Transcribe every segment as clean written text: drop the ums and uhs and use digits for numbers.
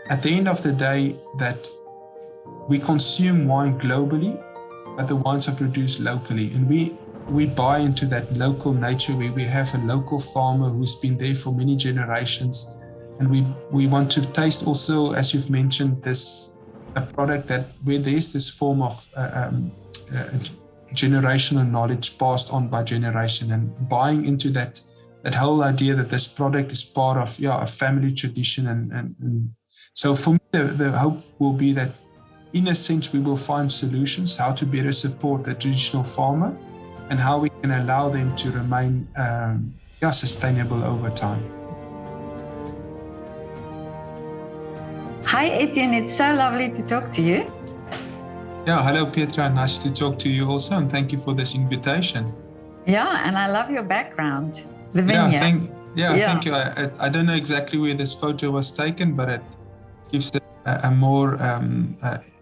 at the end of the day, that we consume wine globally, but the wines are produced locally. And we buy into that local nature where we have a local farmer who's been there for many generations. And we want to taste also, as you've mentioned, a product that where there's this form of generational knowledge passed on by generation, and buying into that whole idea that this product is part of a family tradition. And so for me, the hope will be that in a sense we will find solutions how to better support the traditional farmer and how we can allow them to remain sustainable over time. Hi Etienne, it's so lovely to talk to you. Yeah, hello Petra, nice to talk to you also, and thank you for this invitation. Yeah, and I love your background, the vineyard. Thank you. I don't know exactly where this photo was taken, but it gives a more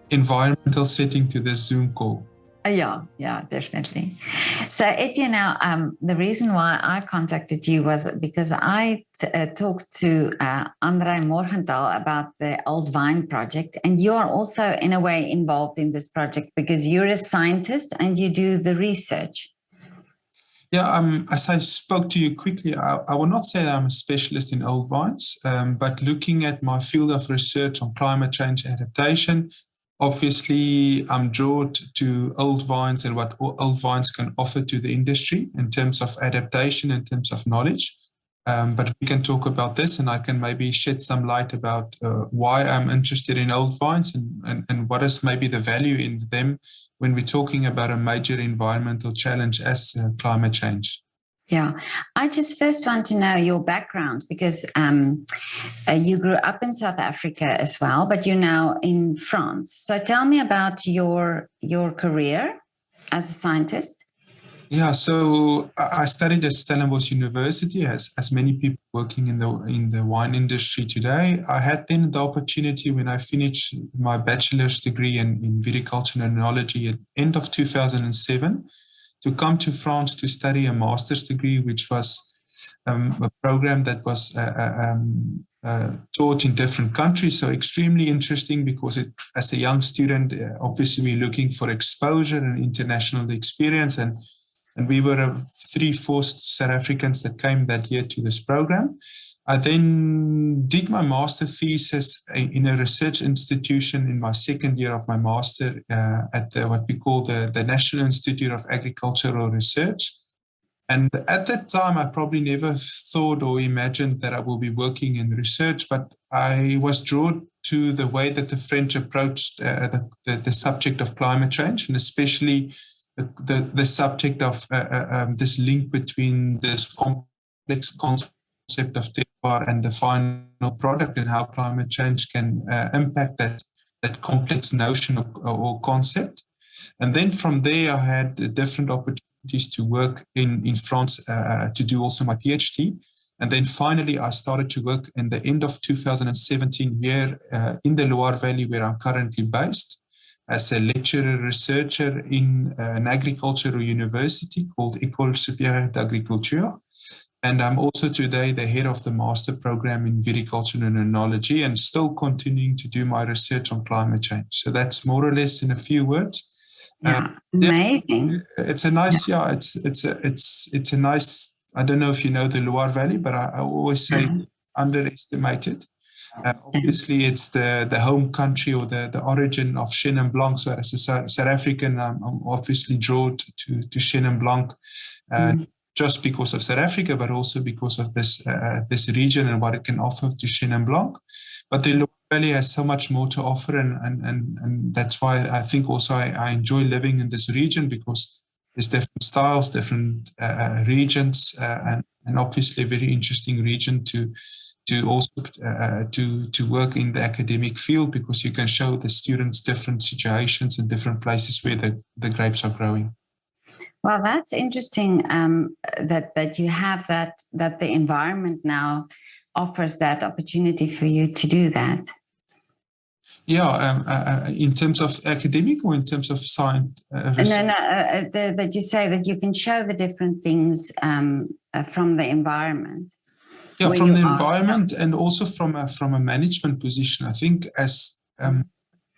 environmental setting to this Zoom call. Yeah, definitely. So Etienne, now the reason why I contacted you was because I talked to André Morgenthal about the Old Vine project, and you are also in a way involved in this project because you're a scientist and you do the research. Yeah, as I spoke to you quickly, I will not say that I'm a specialist in old vines, but looking at my field of research on climate change adaptation, obviously, I'm drawn to old vines and what old vines can offer to the industry in terms of adaptation, in terms of knowledge. But we can talk about this, and I can maybe shed some light about why I'm interested in old vines and what is maybe the value in them when we're talking about a major environmental challenge as climate change. Yeah, I just first want to know your background because you grew up in South Africa as well, but you're now in France. So tell me about your career as a scientist. Yeah, so I studied at Stellenbosch University, as many people working in the wine industry today. I had then the opportunity when I finished my bachelor's degree in viticulture and enology at the end of 2007 to come to France to study a master's degree, which was a program that was taught in different countries. So extremely interesting because as a young student, obviously we're looking for exposure and international experience. And we were 3/4 South Africans that came that year to this program. I then did my master thesis in a research institution in my second year of my master at what we call the National Institute of Agricultural Research. And at that time, I probably never thought or imagined that I will be working in research, but I was drawn to the way that the French approached the subject of climate change, and especially the subject of this link between this complex concept of terroir and the final product, and how climate change can impact that complex notion or concept. And then from there, I had different opportunities to work in France to do also my PhD. And then finally, I started to work in the end of 2017 here in the Loire Valley, where I'm currently based, as a lecturer researcher in an agricultural university called École Supérieure d'Agriculture. And I'm also today the head of the master program in viticulture and enology, and still continuing to do my research on climate change. So that's more or less in a few words. Yeah, amazing. It's a nice, it's a nice, I don't know if you know the Loire Valley, but I always say underestimated. Obviously, it's the home country or the origin of Chenin Blanc. So as a South African, I'm obviously drawn to Chenin Blanc, just because of South Africa, but also because of this region and what it can offer to Chenin Blanc. But the Loire Valley has so much more to offer, and that's why I think also I enjoy living in this region, because there's different styles, different regions, and obviously a very interesting region to also to work in the academic field, because you can show the students different situations and different places where the grapes are growing. Well, that's interesting that you have that the environment now offers that opportunity for you to do that. Yeah, in terms of academic or in terms of science? That you say that you can show the different things from the environment. Yeah, where from you the are? environment and also from a management position. I think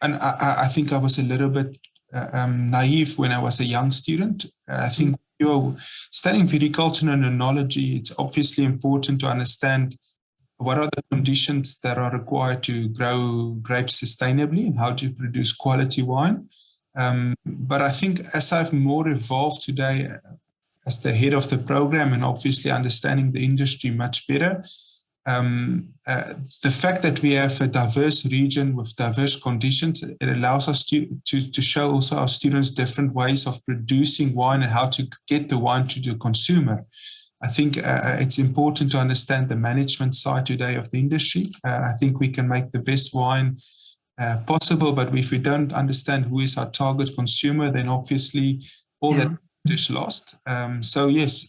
and I think I was a little bit naive when I was a young student. I think you're studying viticulture and enology. It's obviously important to understand what are the conditions that are required to grow grapes sustainably and how to produce quality wine. But I think as I've more evolved today as the head of the program and obviously understanding the industry much better, the fact that we have a diverse region with diverse conditions, it allows us to show also our students different ways of producing wine and how to get the wine to the consumer. I think it's important to understand the management side today of the industry. I think we can make the best wine possible, but if we don't understand who is our target consumer, then obviously all that is lost. So yes,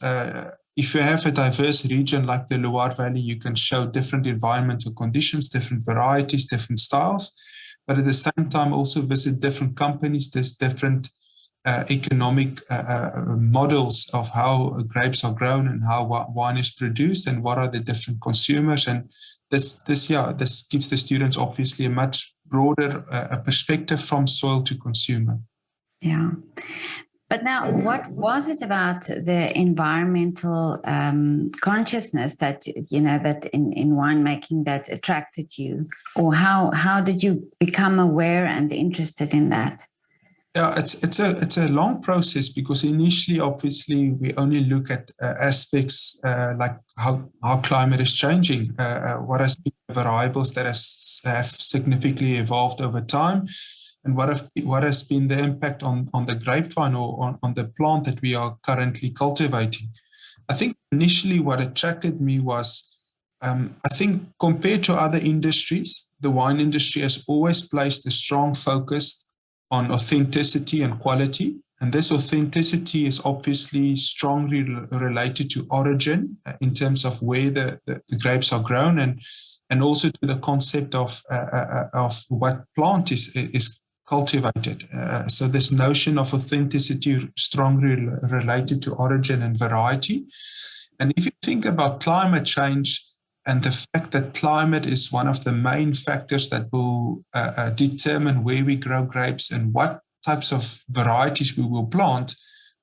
if you have a diverse region like the Loire Valley, you can show different environmental conditions, different varieties, different styles, but at the same time also visit different companies. There's different economic models of how grapes are grown and how wine is produced and what are the different consumers. And this gives the students obviously a much broader perspective from soil to consumer. Yeah. But now, what was it about the environmental consciousness that that in winemaking that attracted you, or how did you become aware and interested in that? Yeah, it's a long process because initially, obviously, we only look at aspects like how climate is changing, what are the variables that have significantly evolved over time, and what has been the impact on the grapevine or on the plant that we are currently cultivating. I think initially what attracted me was, I think compared to other industries, the wine industry has always placed a strong focus on authenticity and quality. And this authenticity is obviously strongly related to origin in terms of where the grapes are grown and also to the concept of what plant is cultivated. So this notion of authenticity strongly related to origin and variety. And if you think about climate change, and the fact that climate is one of the main factors that will determine where we grow grapes and what types of varieties we will plant,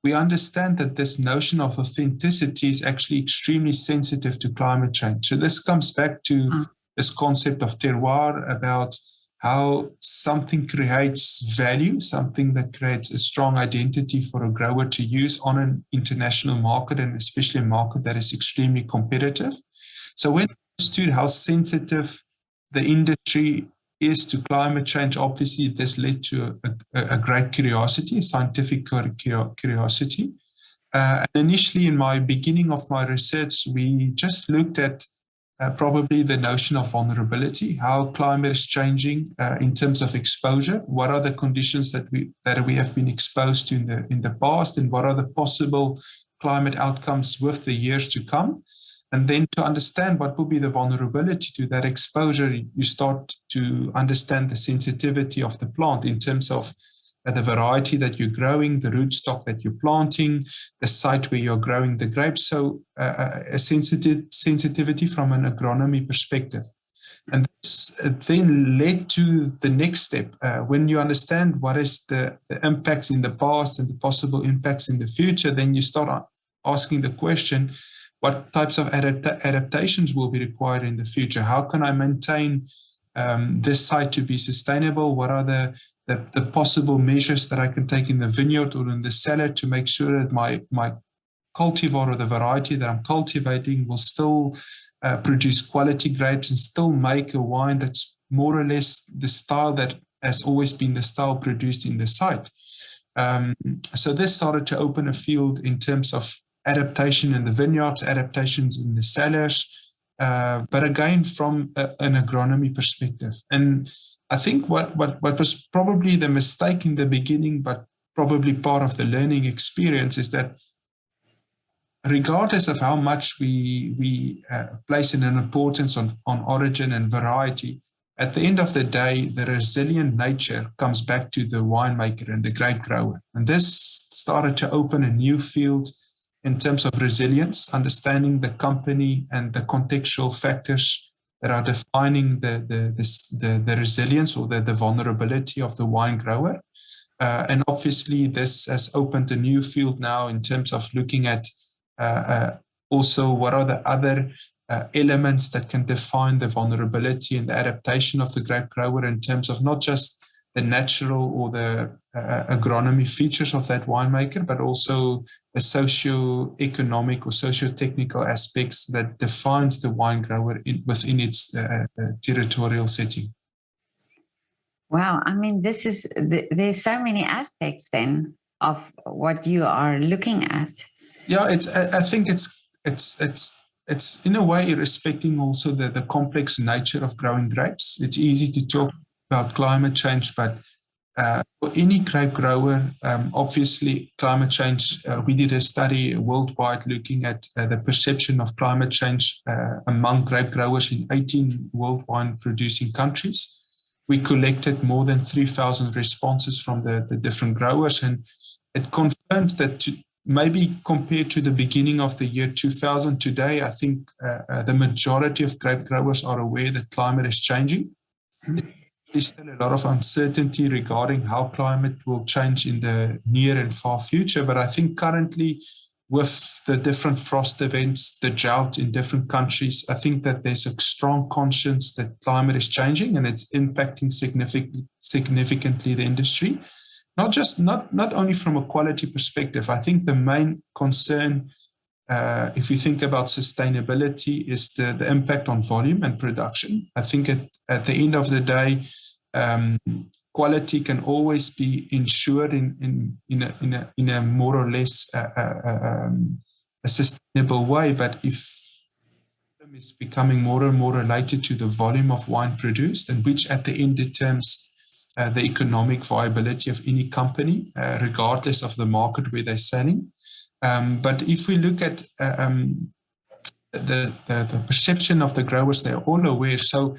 we understand that this notion of authenticity is actually extremely sensitive to climate change. So this comes back to this concept of terroir, about how something creates value, something that creates a strong identity for a grower to use on an international market, and especially a market that is extremely competitive. So when I understood how sensitive the industry is to climate change, obviously this led to a great curiosity, a scientific curiosity. And initially, in my beginning of my research, we just looked at probably the notion of vulnerability, how climate is changing in terms of exposure, what are the conditions that we have been exposed to in the past, and what are the possible climate outcomes with the years to come. And then to understand what will be the vulnerability to that exposure, you start to understand the sensitivity of the plant in terms of the variety that you're growing, the rootstock that you're planting, the site where you're growing the grapes. So a sensitivity from an agronomy perspective. And this then led to the next step. When you understand what is the impacts in the past and the possible impacts in the future, then you start asking the question, what types of adaptations will be required in the future? How can I maintain this site to be sustainable? What are the possible measures that I can take in the vineyard or in the cellar to make sure that my cultivar or the variety that I'm cultivating will still produce quality grapes and still make a wine that's more or less the style that has always been the style produced in the site. So this started to open a field in terms of adaptation in the vineyards, adaptations in the cellars, but again, from an agronomy perspective. And I think what was probably the mistake in the beginning, but probably part of the learning experience, is that regardless of how much we place an importance on origin and variety, at the end of the day, the resilient nature comes back to the winemaker and the grape grower. And this started to open a new field in terms of resilience, understanding the company and the contextual factors that are defining the resilience or the vulnerability of the wine grower. And obviously, this has opened a new field now in terms of looking at also what are the other elements that can define the vulnerability and the adaptation of the grape grower in terms of not just the natural or the agronomy features of that winemaker, but also the socio-economic or socio-technical aspects that defines the wine grower within its territorial setting. Wow, I mean, there's so many aspects then of what you are looking at. Yeah, I think it's in a way respecting also the complex nature of growing grapes. It's easy to talk about climate change, but for any grape grower, obviously climate change, we did a study worldwide looking at the perception of climate change among grape growers in 18 world wine producing countries. We collected more than 3,000 responses from the different growers, and it confirms that maybe compared to the beginning of the year 2000 today, I think the majority of grape growers are aware that climate is changing. There's still a lot of uncertainty regarding how climate will change in the near and far future. But I think currently with the different frost events, the drought in different countries, I think that there's a strong conscience that climate is changing and it's impacting significantly the industry. Not only from a quality perspective. I think the main concern, if you think about sustainability, is the impact on volume and production. I think at the end of the day, quality can always be ensured in a more or less a sustainable way. But if it's becoming more and more related to the volume of wine produced, and which at the end determines the economic viability of any company, regardless of the market where they're selling. But if we look at the perception of the growers, they're all aware. So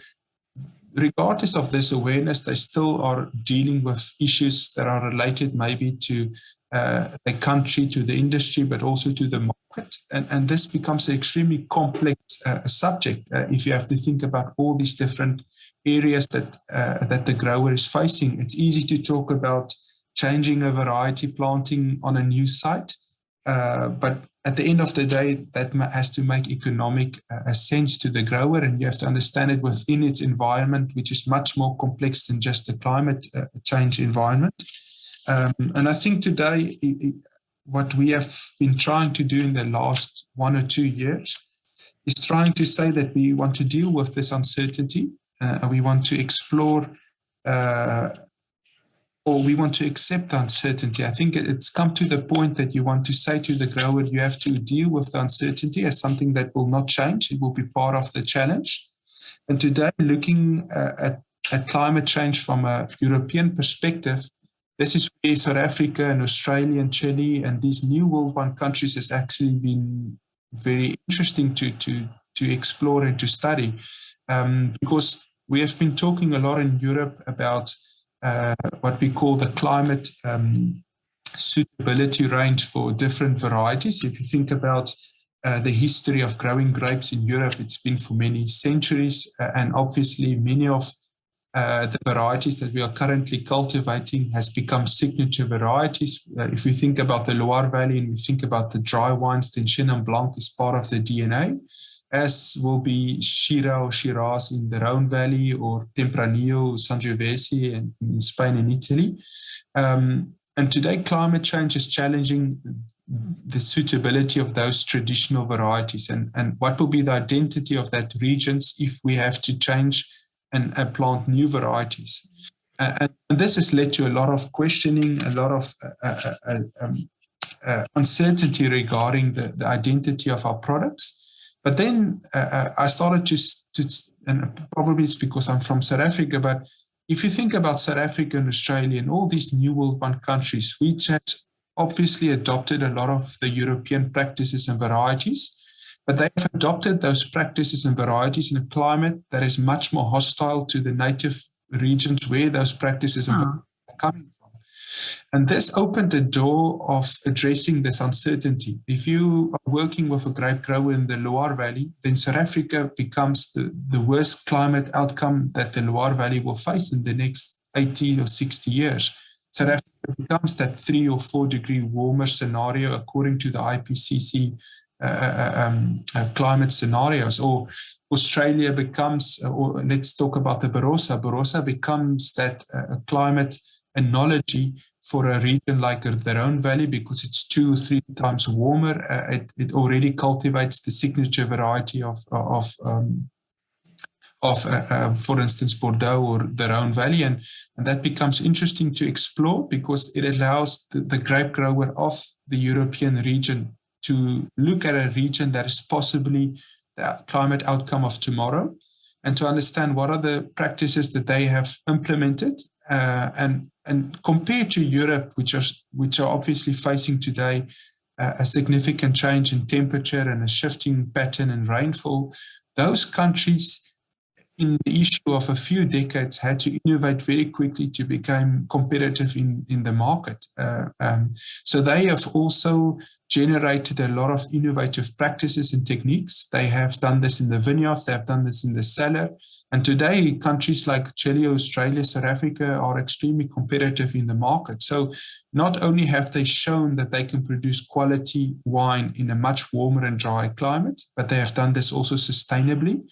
regardless of this awareness, they still are dealing with issues that are related maybe to the country, to the industry, but also to the market. And this becomes an extremely complex subject if you have to think about all these different areas that the grower is facing. It's easy to talk about changing a variety, planting on a new site, but at the end of the day, that has to make economic sense to the grower, and you have to understand it within its environment, which is much more complex than just the climate change environment. And I think today, what we have been trying to do in the last 1 or 2 years is trying to say that we want to deal with this uncertainty. We want to explore or we want to accept the uncertainty. I think it's come to the point that you want to say to the grower, you have to deal with the uncertainty as something that will not change. It will be part of the challenge. And today, looking at climate change from a European perspective, this is where South Africa and Australia and Chile and these new world wine countries has actually been very interesting to explore and to study. Because we have been talking a lot in Europe about what we call the climate suitability range for different varieties. If you think about the history of growing grapes in Europe, it's been for many centuries, and obviously many of the varieties that we are currently cultivating has become signature varieties. If we think about the Loire Valley and we think about the dry wines, then Chenin Blanc is part of the DNA, as will be Shiraz or Shiraz in the Rhone Valley, or Tempranillo, Sangiovese in Spain and Italy. And today, climate change is challenging the suitability of those traditional varieties, and what will be the identity of that regions if we have to change and plant new varieties. And this has led to a lot of questioning, a lot of uncertainty regarding the identity of our products. But then I started to, and probably it's because I'm from South Africa, but if you think about South Africa and Australia and all these new world wine countries, which have obviously adopted a lot of the European practices and varieties, but they have adopted those practices and varieties in a climate that is much more hostile to the native regions where those practices and varieties are coming from. And this opened the door of addressing this uncertainty. If you are working with a grape grower in the Loire Valley, then South Africa becomes the worst climate outcome that the Loire Valley will face in the next 80 or 60 years. South Africa becomes that 3 or 4 degree warmer scenario according to the IPCC climate scenarios. Or Australia becomes, or let's talk about the Barossa. Barossa becomes that climate analogy for a region like the Rhone Valley because it's 2 or 3 times warmer. It already cultivates the signature variety of for instance, Bordeaux or the Rhone Valley. And that becomes interesting to explore because it allows the grape grower of the European region to look at a region that is possibly the climate outcome of tomorrow and to understand what are the practices that they have implemented and compared to Europe, which are obviously facing today a significant change in temperature and a shifting pattern in rainfall, those countries in the issue of a few decades had to innovate very quickly to become competitive in the market. So they have also generated a lot of innovative practices and techniques. They have done this in the vineyards, they have done this in the cellar. And today, countries like Chile, Australia, South Africa are extremely competitive in the market. So not only have they shown that they can produce quality wine in a much warmer and dry climate, but they have done this also sustainably.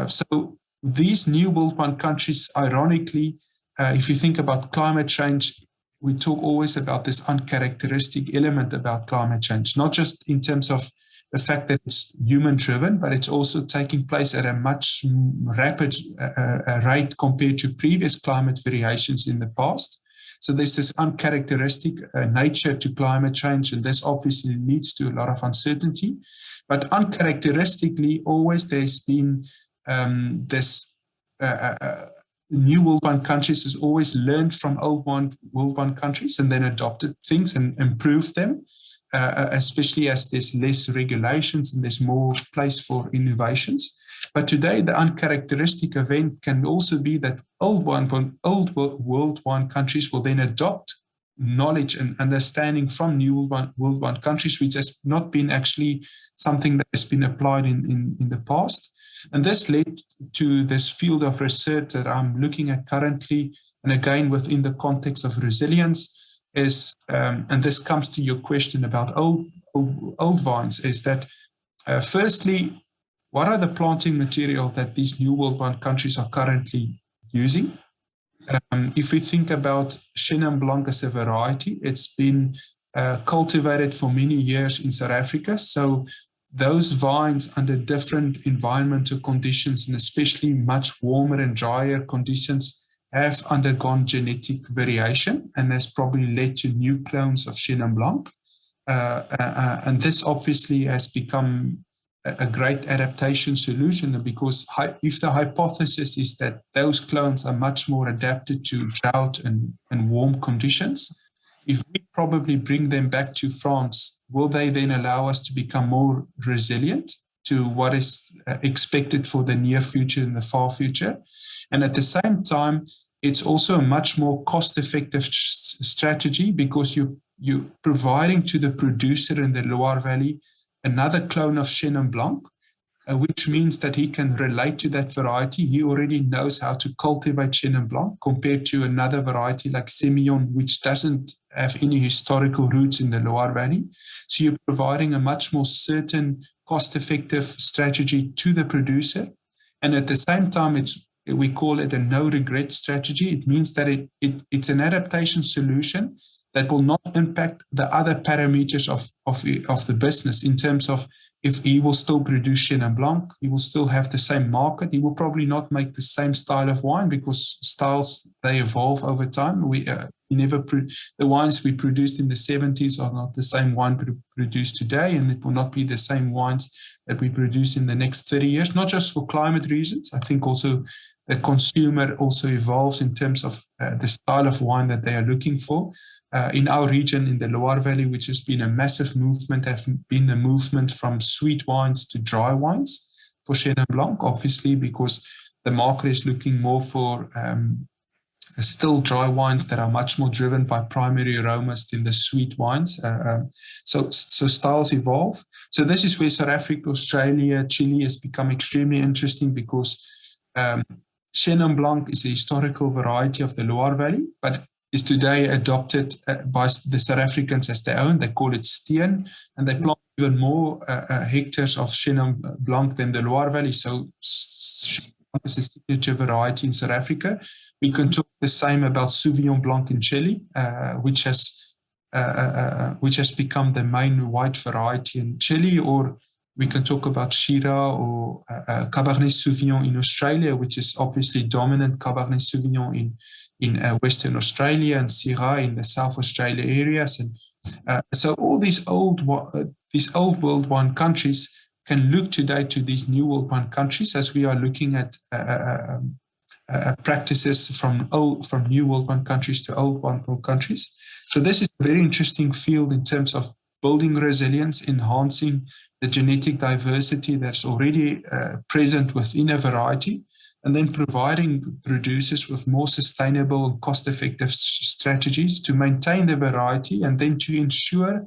So these new world wine countries, ironically, if you think about climate change, we talk always about this uncharacteristic element about climate change, not just in terms of the fact that it's human-driven, but it's also taking place at a much rapid rate compared to previous climate variations in the past. So there's this uncharacteristic nature to climate change, and this obviously leads to a lot of uncertainty. But uncharacteristically, always there's been this new world wine countries has always learned from old world wine countries and then adopted things and improved them, especially as there's less regulations and there's more place for innovations. But today, the uncharacteristic event can also be that old world wine countries will then adopt knowledge and understanding from new world wine countries, which has not been actually something that has been applied in the past. And this led to this field of research that I'm looking at currently, and again within the context of resilience, is, and this comes to your question about old vines, is that firstly, what are the planting material that these new world wine countries are currently using? If we think about Chenin Blanc as a variety, it's been cultivated for many years in South Africa. So those vines under different environmental conditions, and especially much warmer and drier conditions, have undergone genetic variation and has probably led to new clones of Chenin Blanc. And this obviously has become a great adaptation solution, because if the hypothesis is that those clones are much more adapted to drought and warm conditions, if we probably bring them back to France, will they then allow us to become more resilient to what is expected for the near future and the far future? And at the same time, it's also a much more cost-effective strategy, because you're providing to the producer in the Loire Valley another clone of Chenin Blanc, which means that he can relate to that variety. He already knows how to cultivate Chenin Blanc compared to another variety like Semillon, which doesn't have any historical roots in the Loire Valley. So you're providing a much more certain, cost-effective strategy to the producer. And at the same time, we call it a no-regret strategy. It means that it's an adaptation solution that will not impact the other parameters of the business, in terms of if he will still produce Chenin Blanc, he will still have the same market. He will probably not make the same style of wine, because styles, they evolve over time. The wines we produced in the 70s are not the same wine produced today, and it will not be the same wines that we produce in the next 30 years, not just for climate reasons. I think also the consumer also evolves in terms of the style of wine that they are looking for. In our region, in the Loire Valley, which has been a massive movement, have been a movement from sweet wines to dry wines for Chenin Blanc, obviously, because the market is looking more for still dry wines that are much more driven by primary aromas than the sweet wines. So styles evolve. So this is where South Africa, Australia, Chile has become extremely interesting, because Chenin Blanc is a historical variety of the Loire Valley, but is today adopted by the South Africans as their own. They call it Steen, and they plant even more hectares of Chenin Blanc than the Loire Valley. So Chenin Blanc is a signature variety in South Africa. We can talk the same about Sauvignon Blanc in Chile, which has become the main white variety in Chile, or we can talk about Shiraz or Cabernet Sauvignon in Australia, which is obviously dominant Cabernet Sauvignon in Western Australia, and Syrah in the South Australia areas. And so all these old world wine countries can look today to these new world wine countries, as we are looking at practices from new world wine countries to old world countries. So this is a very interesting field in terms of building resilience, enhancing the genetic diversity that's already present within a variety, and then providing producers with more sustainable and cost-effective strategies to maintain the variety, and then to ensure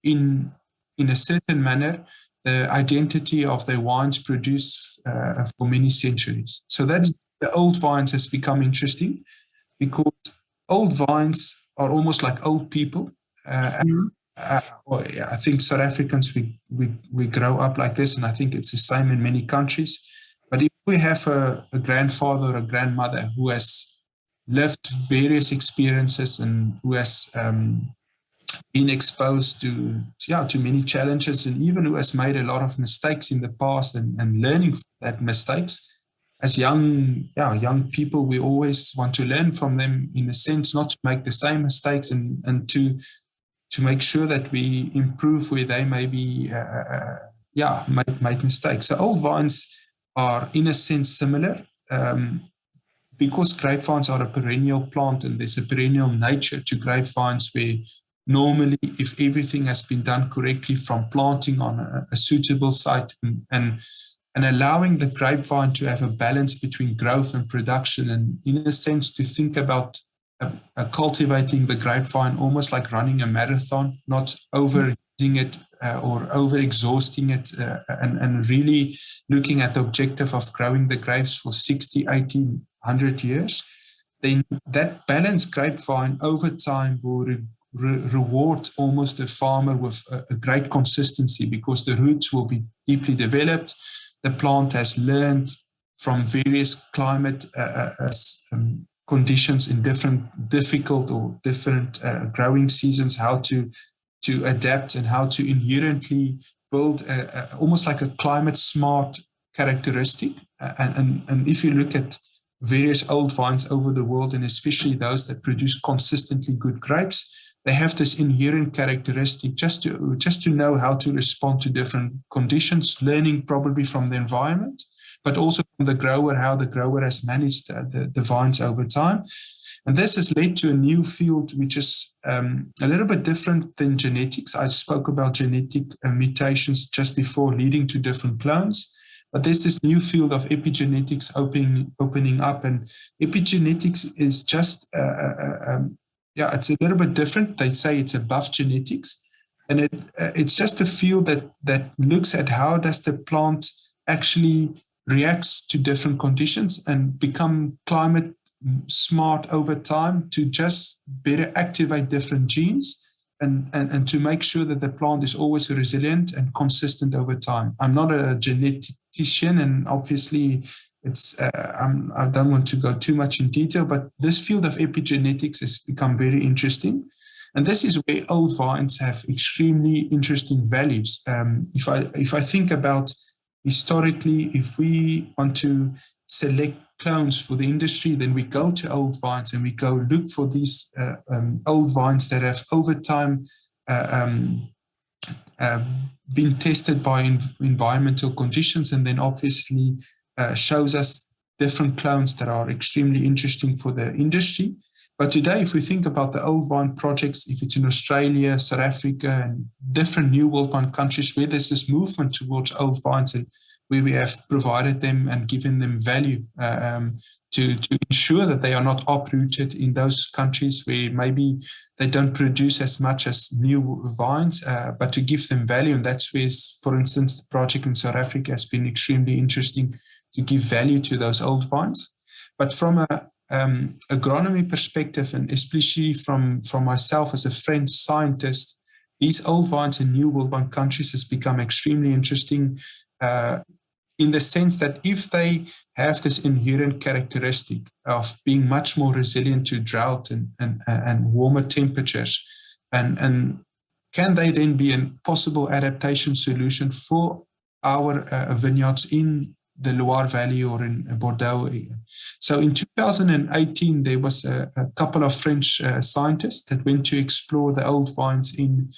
in a certain manner the identity of the wines produced for many centuries. So that's the old vines has become interesting, because old vines are almost like old people. I think South Africans, we grow up like this, and I think it's the same in many countries. But if we have a grandfather or a grandmother who has lived various experiences and who has been exposed to many challenges, and even who has made a lot of mistakes in the past and learning from that mistakes, as young people, we always want to learn from them, in a sense, not to make the same mistakes, and to make sure that we improve where they maybe made mistakes. So old vines are in a sense similar, because grapevines are a perennial plant, and there's a perennial nature to grapevines, where normally, if everything has been done correctly from planting on a suitable site, and allowing the grapevine to have a balance between growth and production, and in a sense to think about cultivating the grapevine almost like running a marathon, not overusing it or over-exhausting it, and really looking at the objective of growing the grapes for 60, 80, 100 years, then that balanced grapevine over time will reward almost the farmer with a great consistency, because the roots will be deeply developed. The plant has learned from various climate conditions in difficult or different growing seasons, how to adapt, and how to inherently build almost like a climate smart characteristic. And if you look at various old vines over the world, and especially those that produce consistently good grapes, they have this inherent characteristic just to know how to respond to different conditions, learning probably from the environment, but also from the grower, how the grower has managed the vines over time. And this has led to a new field, which is a little bit different than genetics. I spoke about genetic mutations just before, leading to different clones. But there's this new field of epigenetics opening up. And epigenetics is just, it's a little bit different. They say it's above genetics. And it's just a field that looks at how does the plant actually reacts to different conditions and become climate smart over time, to just better activate different genes and to make sure that the plant is always resilient and consistent over time. I'm not a genetician, and obviously I don't want to go too much in detail, but this field of epigenetics has become very interesting. And this is where old vines have extremely interesting values. If I think about historically, if we want to select clones for the industry, then we go to old vines and we go look for these old vines that have over time been tested by environmental conditions, and then obviously shows us different clones that are extremely interesting for the industry. But today, if we think about the old vine projects, if it's in Australia, South Africa, and different new world wine countries where there's this movement towards old vines, and where we have provided them and given them value to ensure that they are not uprooted in those countries where maybe they don't produce as much as new vines, but to give them value. And that's where, for instance, the project in South Africa has been extremely interesting to give value to those old vines. But from a agronomy perspective, and especially from myself as a French scientist, these old vines in new world wine countries has become extremely interesting in the sense that if they have this inherent characteristic of being much more resilient to drought and warmer temperatures, and can they then be a possible adaptation solution for our vineyards in the Loire Valley or in Bordeaux area. So in 2018, there was a couple of French scientists that went to explore the old vines in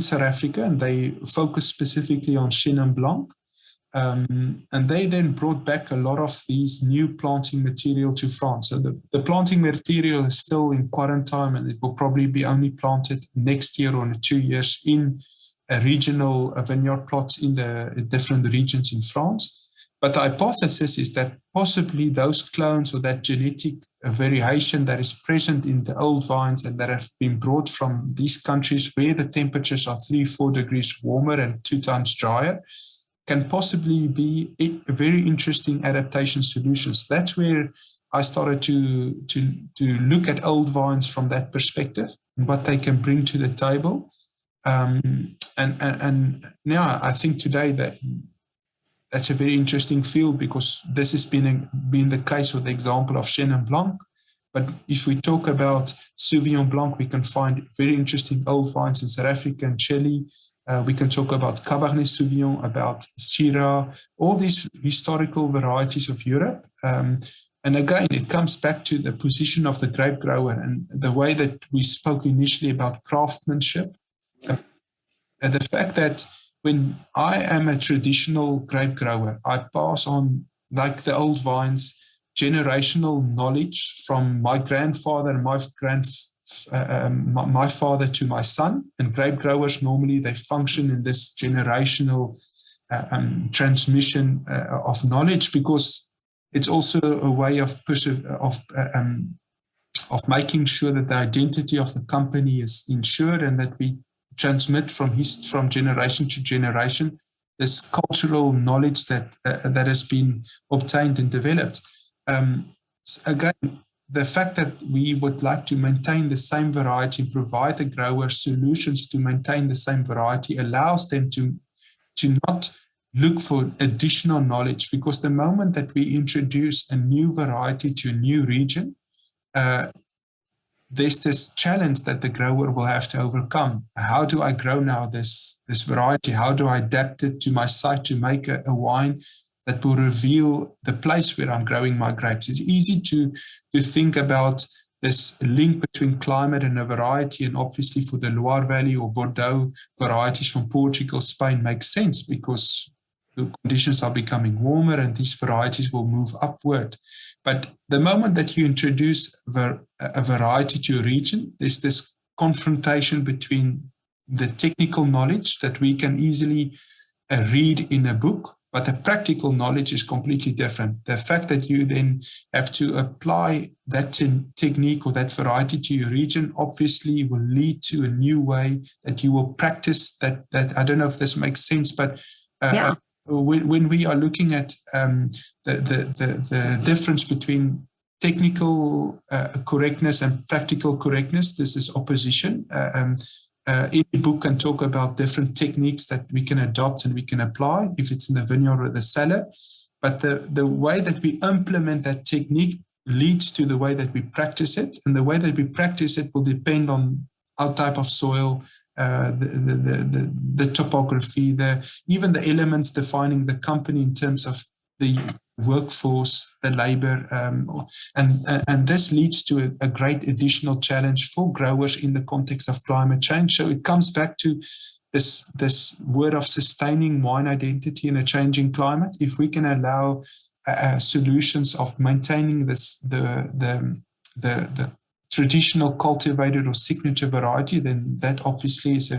South Africa, and they focused specifically on Chenin Blanc. And they then brought back a lot of these new planting material to France. So the planting material is still in quarantine, and it will probably be only planted next year or in 2 years in a regional vineyard plots in the different regions in France. But the hypothesis is that possibly those clones or that genetic variation that is present in the old vines and that have been brought from these countries where the temperatures are 3-4 degrees warmer and 2 times drier can possibly be a very interesting adaptation solutions. That's where I started to look at old vines from that perspective and what they can bring to the table. And now I think today that's a very interesting field, because this has been the case with the example of Chenin Blanc. But if we talk about Sauvignon Blanc, we can find very interesting old vines in South Africa and Chile. We can talk about Cabernet Sauvignon, about Syrah, all these historical varieties of Europe. And again, it comes back to the position of the grape grower and the way that we spoke initially about craftsmanship. And the fact that when I am a traditional grape grower, I pass on, like the old vines, generational knowledge from my grandfather and my father to my son. And grape growers normally they function in this generational transmission of knowledge, because it's also a way of making sure that the identity of the company is ensured and that we transmit from generation to generation this cultural knowledge that has been obtained and developed. Again, the fact that we would like to maintain the same variety and provide the growers solutions to maintain the same variety allows them to not look for additional knowledge, because the moment that we introduce a new variety to a new region, there's this challenge that the grower will have to overcome. How do I grow now this variety? How do I adapt it to my site to make a wine that will reveal the place where I'm growing my grapes? It's easy to think about this link between climate and a variety, and obviously for the Loire Valley or Bordeaux varieties from Portugal, Spain makes sense because the conditions are becoming warmer and these varieties will move upward. But the moment that you introduce a variety to a region, there's this confrontation between the technical knowledge that we can easily read in a book, but the practical knowledge is completely different. The fact that you then have to apply that technique or that variety to your region obviously will lead to a new way that you will practice that I don't know if this makes sense, but yeah. When we are looking at the difference between technical correctness and practical correctness, this is opposition. Any book can talk about different techniques that we can adopt and we can apply if it's in the vineyard or the cellar. But the way that we implement that technique leads to the way that we practice it. And the way that we practice it will depend on our type of soil, the topography, even the elements defining the company in terms of the workforce, the labor, and this leads to a great additional challenge for growers in the context of climate change. So it comes back to this word of sustaining wine identity in a changing climate. If we can allow solutions of maintaining the traditional cultivated or signature variety, then that obviously is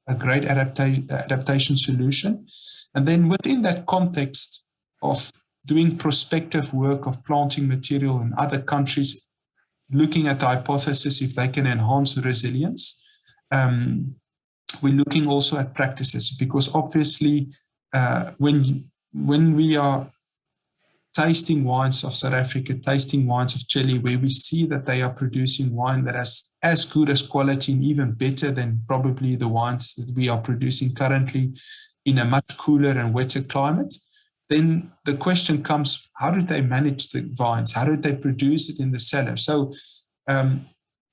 a great adaptation solution. And then within that context of doing prospective work of planting material in other countries, looking at the hypothesis if they can enhance resilience, we're looking also at practices, because obviously when we are tasting wines of South Africa, tasting wines of Chile, where we see that they are producing wine that has as good as quality and even better than probably the wines that we are producing currently in a much cooler and wetter climate, then the question comes, how do they manage the vines? How do they produce it in the cellar? So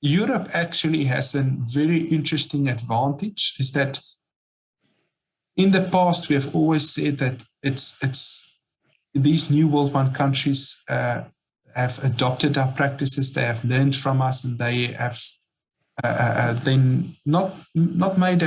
Europe actually has a very interesting advantage, is that in the past we have always said that it's these new world wine countries have adopted our practices, they have learned from us, and they have then not made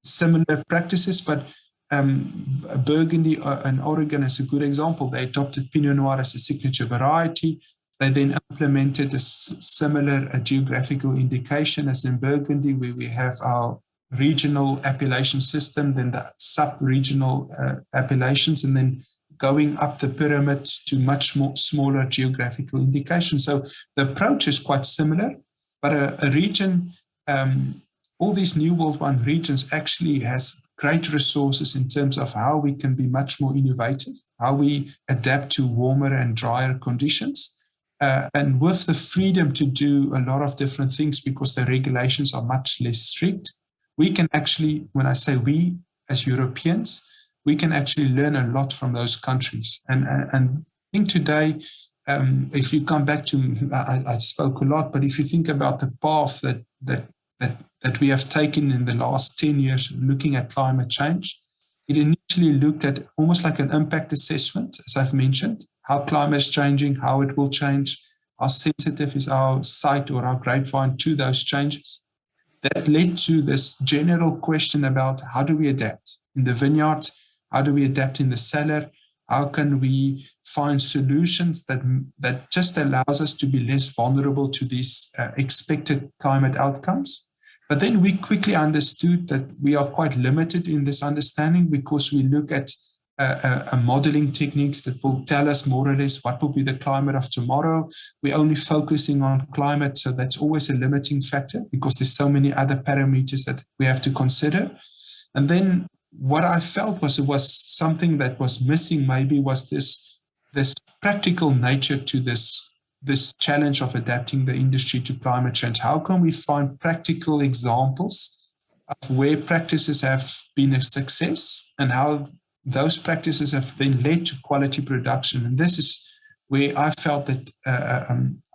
similar practices, but Burgundy and Oregon is a good example. They adopted Pinot Noir as a signature variety. They then implemented a similar geographical indication as in Burgundy, where we have our regional appellation system, then the sub-regional appellations, and then going up the pyramid to much more smaller geographical indications. So the approach is quite similar, but a region, all these new world wine regions actually has great resources in terms of how we can be much more innovative, how we adapt to warmer and drier conditions, and with the freedom to do a lot of different things because the regulations are much less strict. We can actually, when I say we as Europeans, we can actually learn a lot from those countries. And I think today, if you come back to, I spoke a lot, but if you think about the path that we have taken in the last 10 years looking at climate change, it initially looked at almost like an impact assessment, as I've mentioned, how climate is changing, how it will change, how sensitive is our site or our grapevine to those changes. That led to this general question about how do we adapt in the vineyard, how do we adapt in the cellar, how can we find solutions that just allows us to be less vulnerable to these expected climate outcomes. But then we quickly understood that we are quite limited in this understanding because we look at modeling techniques that will tell us more or less what will be the climate of tomorrow. We're only focusing on climate, so that's always a limiting factor because there's so many other parameters that we have to consider. And then what I felt was it was something that was missing maybe was this practical nature to this challenge of adapting the industry to climate change. How can we find practical examples of where practices have been a success and how those practices have then led to quality production? And this is where I felt that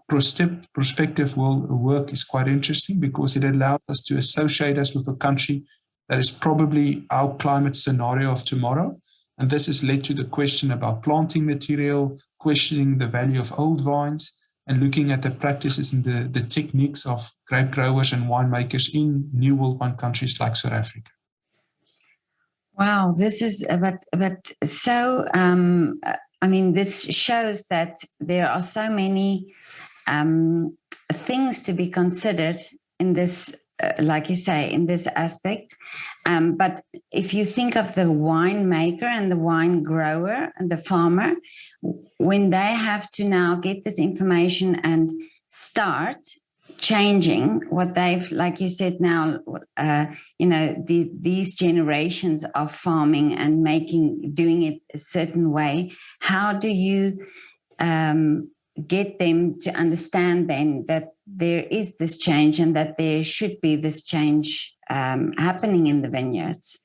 prospective work is quite interesting because it allows us to associate us with a country that is probably our climate scenario of tomorrow. And this has led to the question about planting material, questioning the value of old vines, and looking at the practices and the techniques of grape growers and winemakers in new world wine countries like South Africa. Wow, this is, but so, I mean, this shows that there are so many things to be considered in this, like you say, in this aspect. But if you think of the winemaker and the wine grower and the farmer, when they have to now get this information and start changing what they've, like you said now, these generations of farming and doing it a certain way, how do you get them to understand then that there is this change and that there should be this change happening in the vineyards?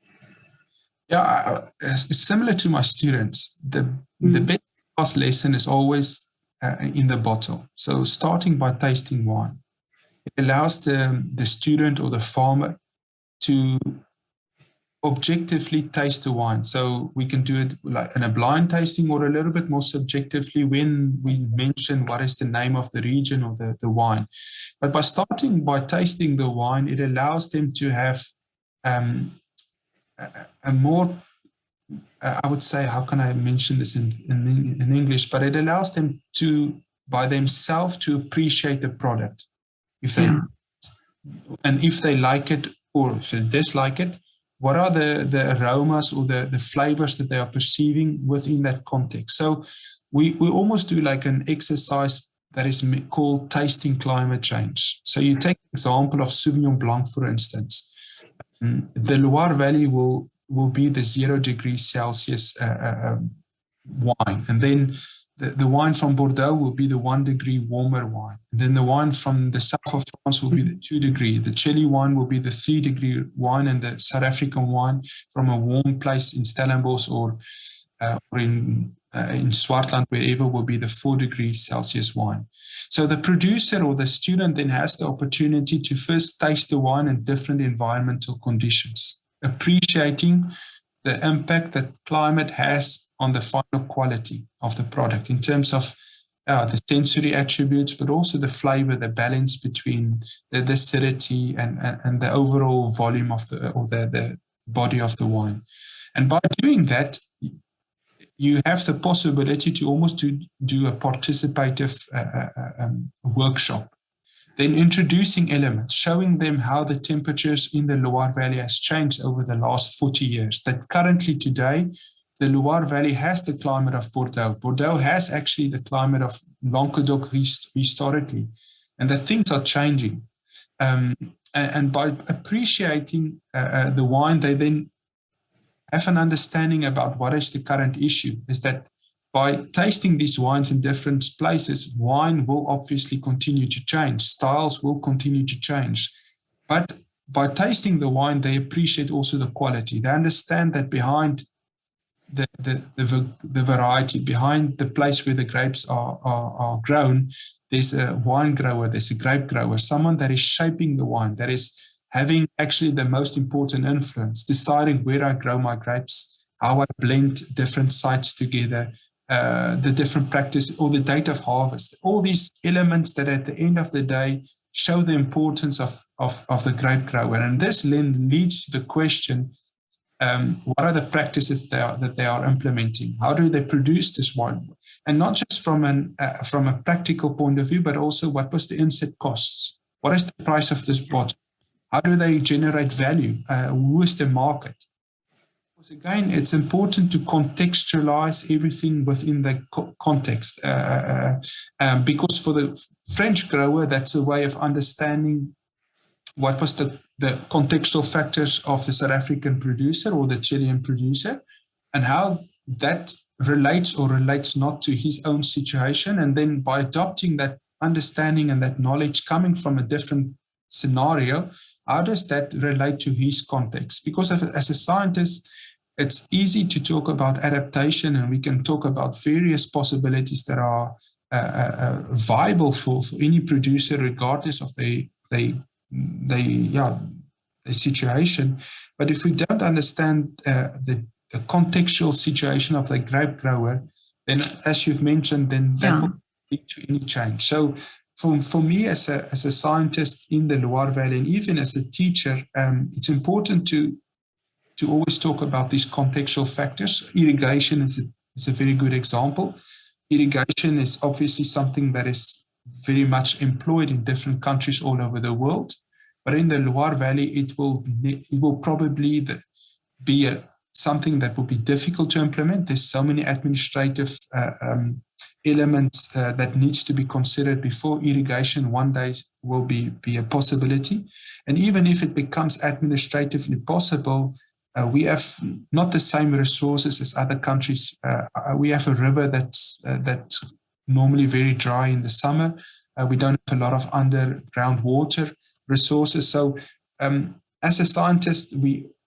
Yeah, it's similar to my students. The best class lesson is always in the bottle. So starting by tasting wine, it allows the student or the farmer to objectively taste the wine. So we can do it like in a blind tasting or a little bit more subjectively when we mention what is the name of the region or the wine. But by starting by tasting the wine, it allows them to have a more, I would say, how can I mention this in English, but it allows them to, by themselves, to appreciate the product. And if they like it or if they dislike it, what are the aromas or the flavors that they are perceiving within that context? So we almost do like an exercise that is called tasting climate change. So you take an example of Sauvignon Blanc, for instance. The Loire Valley will be the 0 degrees Celsius wine. And then the wine from Bordeaux will be the 1 degree warmer wine. And then the wine from the south of France will be the 2 degree. The Chile wine will be the 3 degree wine, and the South African wine from a warm place in Stellenbosch or in Swartland, wherever, will be the 4 degrees Celsius wine. So the producer or the student then has the opportunity to first taste the wine in different environmental conditions, appreciating the impact that climate has on the final quality of the product in terms of the sensory attributes, but also the flavor, the balance between the acidity and the overall volume of the body of the wine. And by doing that, you have the possibility to almost do a participative workshop. Then introducing elements, showing them how the temperatures in the Loire Valley has changed over the last 40 years. That currently today, the Loire Valley has the climate of Bordeaux. Bordeaux has actually the climate of Languedoc historically. And the things are changing. And by appreciating the wine, they then have an understanding about what is the current issue, is that by tasting these wines in different places, wine will obviously continue to change. Styles will continue to change. But by tasting the wine, they appreciate also the quality. They understand that behind the variety, behind the place where the grapes are grown, there's a wine grower, there's a grape grower, someone that is shaping the wine, that is having actually the most important influence, deciding where I grow my grapes, how I blend different sites together, the different practice or the date of harvest, all these elements that at the end of the day show the importance of the grape grower. And this then leads to the question, what are the practices that they are implementing? How do they produce this wine? And not just from a practical point of view, but also what was the inset costs? What is the price of this bottle? How do they generate value? Who is the market? Because again, it's important to contextualize everything within the context. Because for the French grower, that's a way of understanding what was the contextual factors of the South African producer or the Chilean producer, and how that relates or relates not to his own situation. And then by adopting that understanding and that knowledge coming from a different scenario, how does that relate to his context? Because as a scientist, it's easy to talk about adaptation, and we can talk about various possibilities that are viable for any producer, regardless of the situation. But if we don't understand the contextual situation of the grape grower, then, as you've mentioned, then that will lead to any change. So for me as a scientist in the Loire Valley, and even as a teacher, it's important to always talk about these contextual factors. Irrigation is a very good example. Irrigation is obviously something that is very much employed in different countries all over the world. But in the Loire Valley, it will probably be something that will be difficult to implement. There's so many administrative elements that needs to be considered before irrigation one day will be a possibility. And even if it becomes administratively possible, we have not the same resources as other countries. We have a river that's normally very dry in the summer. We don't have a lot of underground water resources. So as a scientist,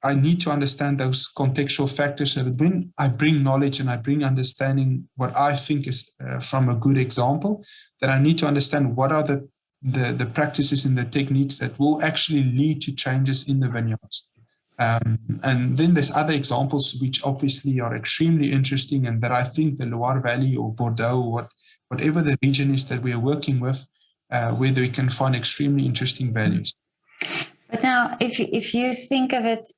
I need to understand those contextual factors. So that when I bring knowledge and I bring understanding what I think is from a good example, that I need to understand what are the practices and the techniques that will actually lead to changes in the vineyards. And then there's other examples which obviously are extremely interesting, and that I think the Loire Valley or Bordeaux, or whatever the region is that we are working with, where we can find extremely interesting values. But now, if you think of it,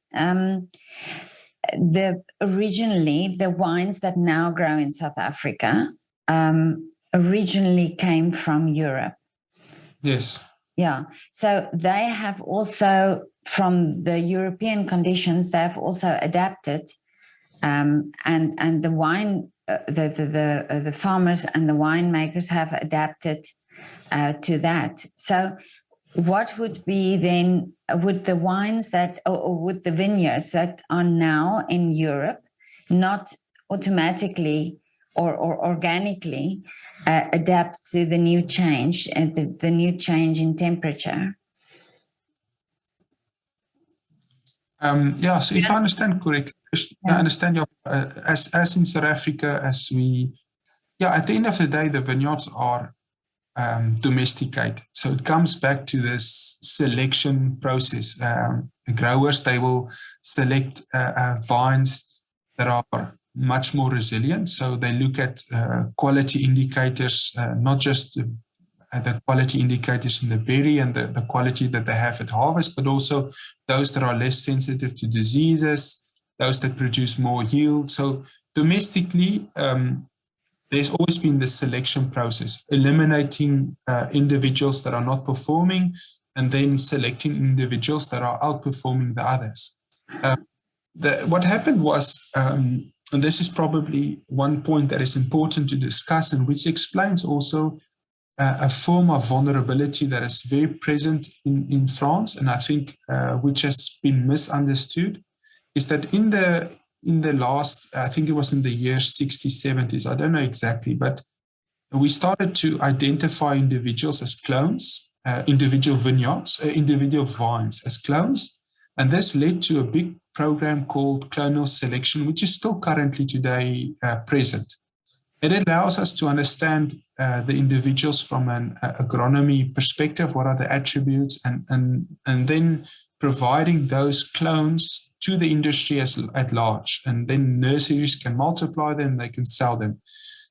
originally the wines that now grow in South Africa originally came from Europe. Yes. Yeah. So they have also from the European conditions, they've also adapted, and the wine, the farmers and the winemakers have adapted to that. So, what would be then, would the wines that, or would the vineyards that are now in Europe not automatically or organically adapt to the new change and the new change in temperature? So if I understand correctly, I understand your, as in South Africa, at the end of the day, the vineyards are domesticated. So it comes back to this selection process. Growers, they will select vines that are much more resilient. So they look at quality indicators, not just the quality indicators in the berry and the quality that they have at harvest, but also those that are less sensitive to diseases, those that produce more yield. So domestically, there's always been this selection process, eliminating individuals that are not performing and then selecting individuals that are outperforming the others. What happened was, and this is probably one point that is important to discuss and which explains also a form of vulnerability that is very present in France, and I think which has been misunderstood, is that in the last, I think it was in the years 60s, 70s, I don't know exactly, but we started to identify individuals as clones, individual vineyards, individual vines as clones, and this led to a big program called clonal selection, which is still currently today present. It allows us to understand the individuals from an agronomy perspective, what are the attributes, and then providing those clones to the industry at large. And then nurseries can multiply them, they can sell them.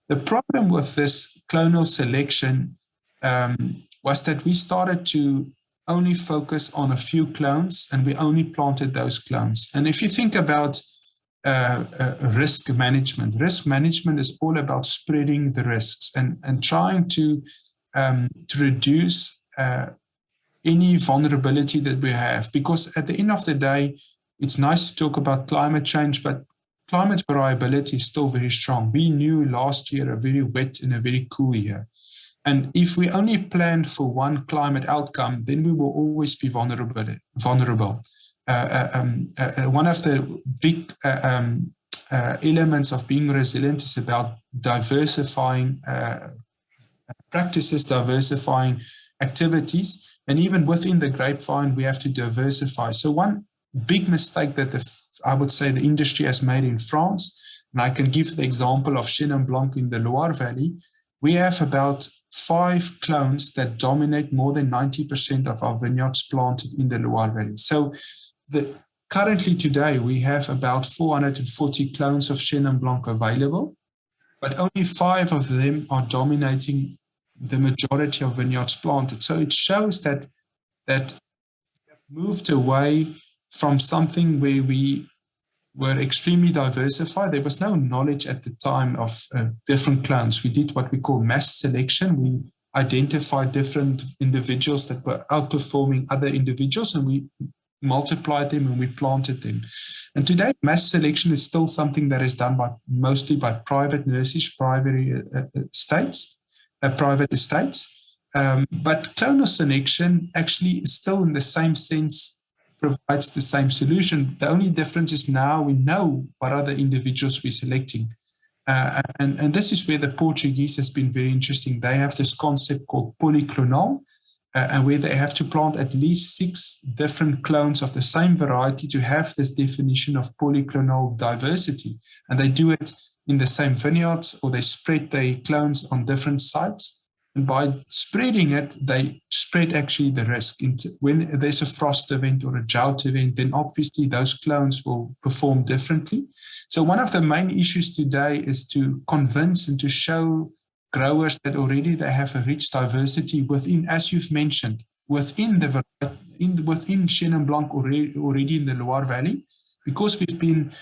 The problem with this clonal selection was that we started to only focus on a few clones, and we only planted those clones. And if you think about risk management is all about spreading the risks and trying to reduce any vulnerability that we have, because at the end of the day, it's nice to talk about climate change, but climate variability is still very strong. We knew last year a very wet and a very cool year, and if we only planned for one climate outcome, then we will always be vulnerable. One of the big elements of being resilient is about diversifying practices, diversifying activities, and even within the grapevine, we have to diversify. So one big mistake that I would say the industry has made in France, and I can give the example of Chenin Blanc in the Loire Valley, we have about 5 clones that dominate more than 90% of our vineyards planted in the Loire Valley. So currently today, we have about 440 clones of Chenin Blanc available, but only 5 of them are dominating the majority of vineyards planted. So it shows that we have moved away from something where we were extremely diversified. There was no knowledge at the time of different clones. We did what we call mass selection. We identified different individuals that were outperforming other individuals, and we multiplied them and we planted them. And today, mass selection is still something that is done mostly by private nurseries, private estates. But clonal selection actually is still, in the same sense, provides the same solution. The only difference is now we know what other individuals we're selecting. And this is where the Portuguese has been very interesting. They have this concept called polyclonal, and where they have to plant at least 6 different clones of the same variety to have this definition of polyclonal diversity. And they do it in the same vineyards, or they spread their clones on different sites. And by spreading it, they spread actually the risk. When there's a frost event or a drought event, then obviously those clones will perform differently. So one of the main issues today is to convince and to show growers that already they have a rich diversity within, as you've mentioned, within Chenin Blanc already in the Loire Valley, because we've been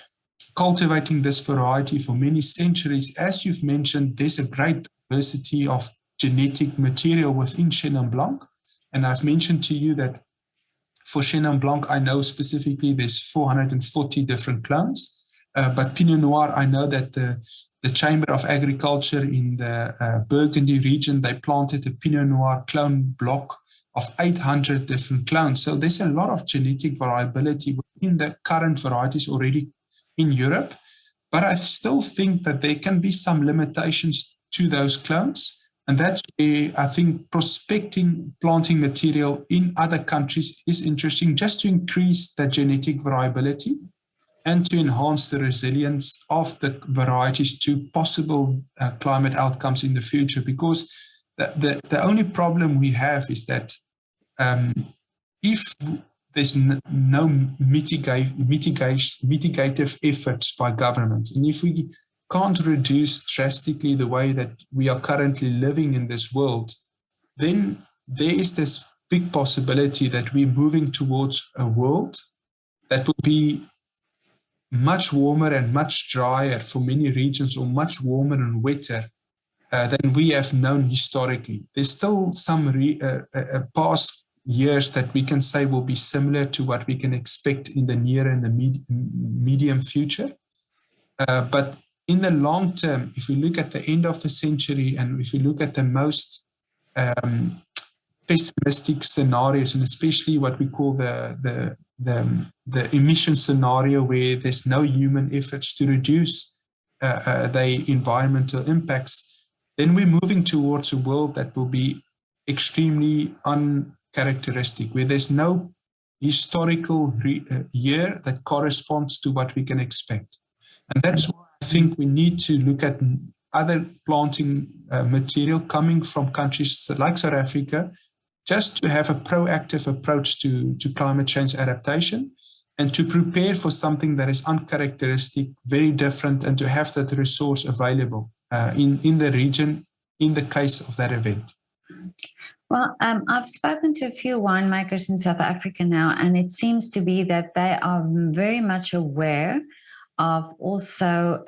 cultivating this variety for many centuries. As you've mentioned, there's a great diversity of genetic material within Chenin Blanc, and I've mentioned to you that For Chenin Blanc, I know specifically there's 440 different clones. But Pinot Noir, I know that the Chamber of Agriculture in the Burgundy region, they planted a Pinot Noir clone block of 800 different clones. So there's a lot of genetic variability within the current varieties already in Europe. But I still think that there can be some limitations to those clones. And that's where I think prospecting planting material in other countries is interesting, just to increase the genetic variability and to enhance the resilience of the varieties to possible climate outcomes in the future. Because the only problem we have is that if there's no mitigative efforts by governments, and if we can't reduce drastically the way that we are currently living in this world, then there is this big possibility that we're moving towards a world that will be much warmer and much drier for many regions, or much warmer and wetter than we have known historically. There's still some past years that we can say will be similar to what we can expect in the near and the medium future. But in the long term, if we look at the end of the century, and if we look at the most pessimistic scenarios, and especially what we call the emission scenario, where there's no human efforts to reduce the environmental impacts, then we're moving towards a world that will be extremely uncharacteristic, where there's no historical year that corresponds to what we can expect. And that's why I think we need to look at other planting material coming from countries like South Africa, just to have a proactive approach to climate change adaptation, and to prepare for something that is uncharacteristic, very different, and to have that resource available in the region in the case of that event. Well, I've spoken to a few winemakers in South Africa now, and it seems to be that they are very much aware of also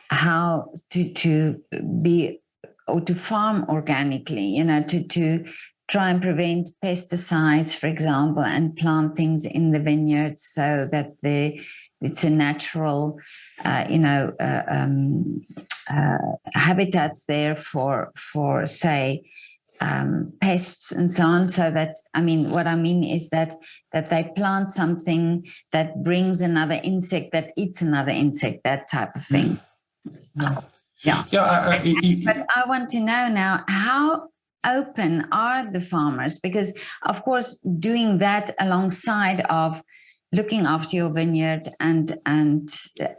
how to be, or to farm organically, to try and prevent pesticides, for example, and plant things in the vineyards so that it's a natural, habitats there for say, pests and so on. So that, what I mean is that they plant something that brings another insect, that eats another insect, that type of thing. Yeah. But I want to know now, how open are the farmers? Because of course, doing that alongside of looking after your vineyard and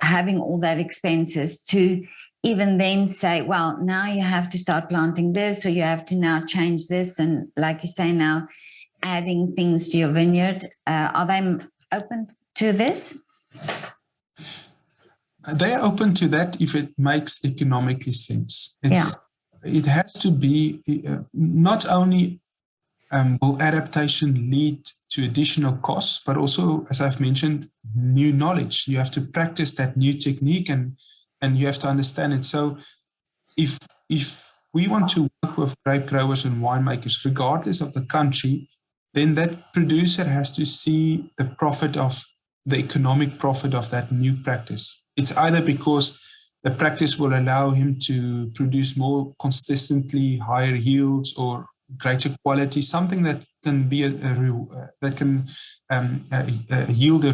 having all that expenses, to even then say, well, now you have to start planting this, or you have to now change this, and like you say, now adding things to your vineyard. Are they open to this? They are open to that if it makes economically sense. It has to be, not only will adaptation lead to additional costs, but also, as I've mentioned, new knowledge. You have to practice that new technique, and you have to understand it. So if we want to work with grape growers and winemakers, regardless of the country, then that producer has to see the economic profit of that new practice. It's either because the practice will allow him to produce more consistently higher yields or greater quality, something that can be yield a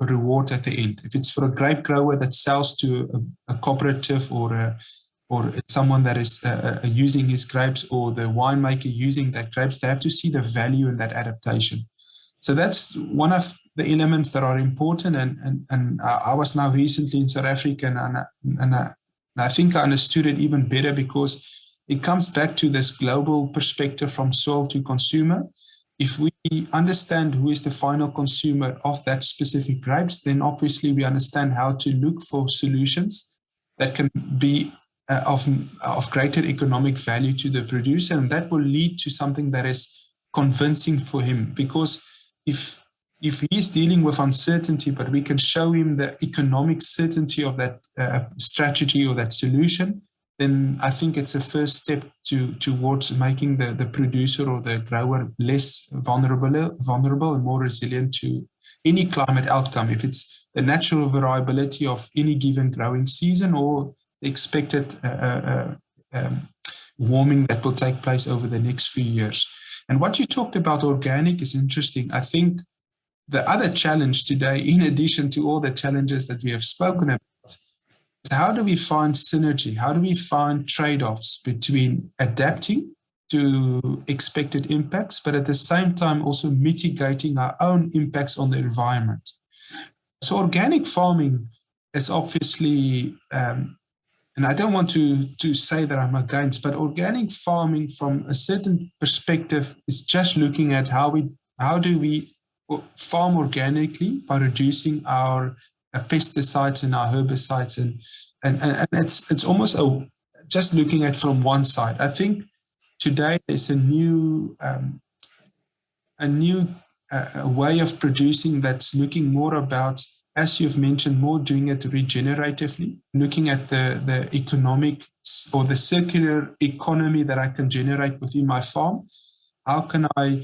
reward at the end. If it's for a grape grower that sells to a cooperative or someone that is using his grapes, or the winemaker using that grapes, they have to see the value in that adaptation. So that's one of the elements that are important. And I was now recently in South Africa, and I think I understood it even better, because it comes back to this global perspective from soil to consumer. If we understand who is the final consumer of that specific grapes, then obviously we understand how to look for solutions that can be of greater economic value to the producer, and that will lead to something that is convincing for him. Because if he is dealing with uncertainty, but we can show him the economic certainty of that strategy or that solution, then I think it's a first step towards making the producer or the grower less vulnerable and more resilient to any climate outcome, if it's the natural variability of any given growing season or the expected warming that will take place over the next few years. And what you talked about organic is interesting. I think the other challenge today, in addition to all the challenges that we have spoken about, is how do we find synergy? How do we find trade-offs between adapting to expected impacts, but at the same time also mitigating our own impacts on the environment? So organic farming is obviously, and I don't want to say that I'm against, but organic farming from a certain perspective is just looking at how do we farm organically by reducing our pesticides and our herbicides, and it's almost just looking at from one side. I think today there's a new way of producing that's looking more about, as you've mentioned, more doing it regeneratively, looking at the economic or the circular economy that I can generate within my farm. How can I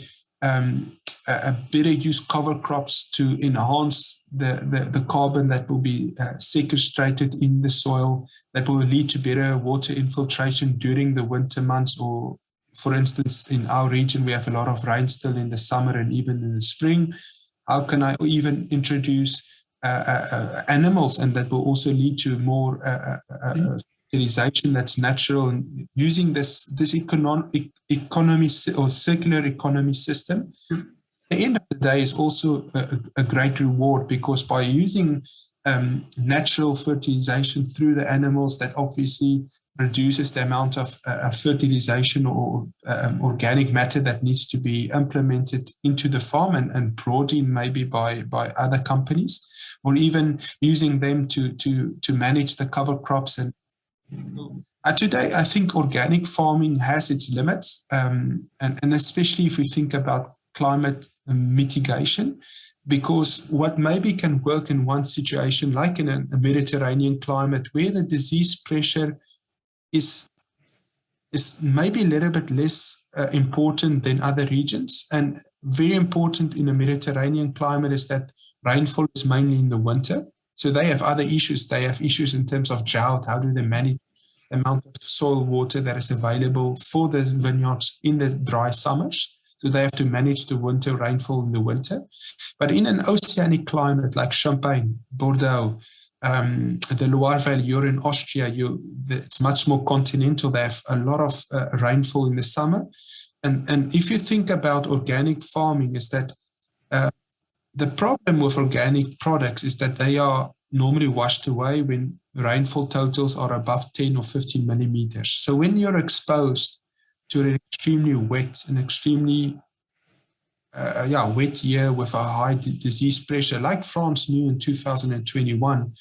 better use cover crops to enhance the carbon that will be sequestrated in the soil, that will lead to better water infiltration during the winter months? Or, for instance, in our region, we have a lot of rain still in the summer and even in the spring. How can I even introduce animals, and that will also lead to more fertilization that's natural, and using this economy or circular economy system? At the end of the day is also a great reward, because by using natural fertilization through the animals, that obviously reduces the amount of fertilization or organic matter that needs to be implemented into the farm and brought in maybe by other companies, or even using them to manage the cover crops. And today, I think organic farming has its limits, and especially if we think about climate mitigation, because what maybe can work in one situation, like in a Mediterranean climate, where the disease pressure is maybe a little bit less important than other regions. And very important in a Mediterranean climate is that rainfall is mainly in the winter. So they have other issues. They have issues in terms of drought. How do they manage the amount of soil water that is available for the vineyards in the dry summers? So they have to manage the winter rainfall in the winter. But in an oceanic climate like Champagne, Bordeaux, the Loire Valley, you're in Austria, it's much more continental. They have a lot of rainfall in the summer. And if you think about organic farming, is that the problem with organic products is that they are normally washed away when rainfall totals are above 10 or 15 millimeters. So when you're exposed to an extremely wet and extremely wet year with a high disease pressure, like France knew in 2021,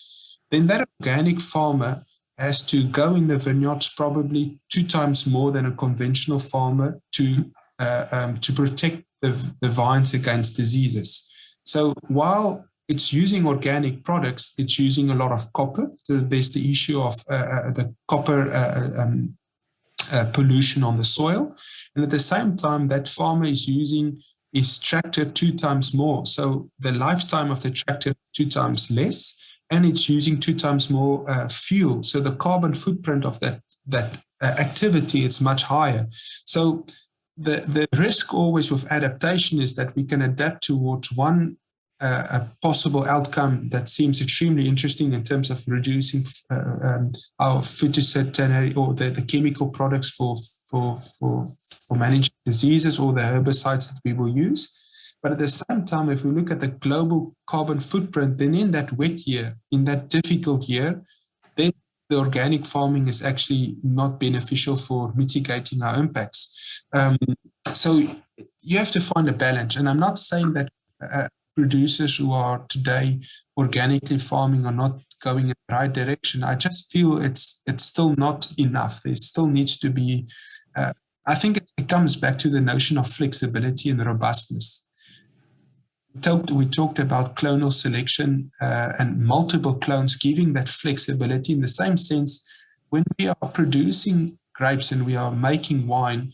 then that organic farmer has to go in the vineyards probably 2 times more than a conventional farmer to protect the vines against diseases. So while it's using organic products, it's using a lot of copper. So there's the issue of the copper pollution on the soil. And at the same time, that farmer is using his tractor 2 times more. So the lifetime of the tractor 2 times less, and it's using 2 times more fuel. So the carbon footprint of that activity is much higher. So the risk always with adaptation is that we can adapt towards one a possible outcome that seems extremely interesting in terms of reducing our phytosanitary or the chemical products for managing diseases, or the herbicides that we will use. But at the same time, if we look at the global carbon footprint, then in that wet year, in that difficult year, then the organic farming is actually not beneficial for mitigating our impacts. So you have to find a balance. And I'm not saying that producers who are today organically farming are not going in the right direction. I just feel it's still not enough. There still needs to be, I think it comes back to the notion of flexibility and robustness. We talked about clonal selection and multiple clones giving that flexibility in the same sense when we are producing grapes and we are making wine,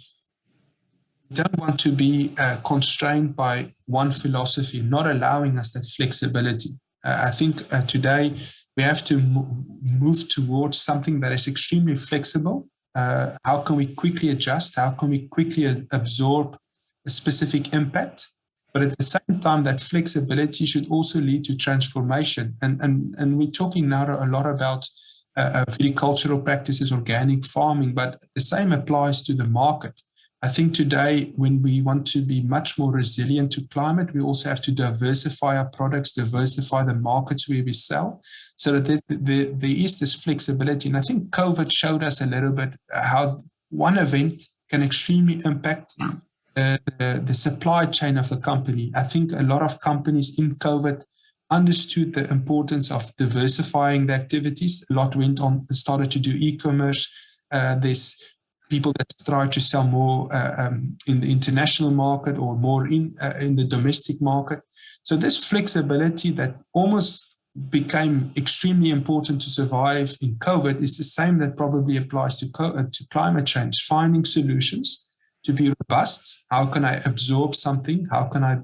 we don't want to be constrained by one philosophy, not allowing us that flexibility. I think today we have to move towards something that is extremely flexible. How can we quickly adjust? How can we quickly absorb a specific impact? But at the same time, that flexibility should also lead to transformation. And we're talking now a lot about viticultural practices, organic farming, but the same applies to the market. I think today, when we want to be much more resilient to climate, we also have to diversify our products, diversify the markets where we sell, so that there is this flexibility. And I think COVID showed us a little bit how one event can extremely impact the supply chain of the company. I think a lot of companies in COVID understood the importance of diversifying the activities. A lot went on, started to do e-commerce. There's people that try to sell more in the international market or more in the domestic market. So this flexibility that almost became extremely important to survive in COVID is the same that probably applies to climate change, finding solutions to be robust. How can I absorb something? How can I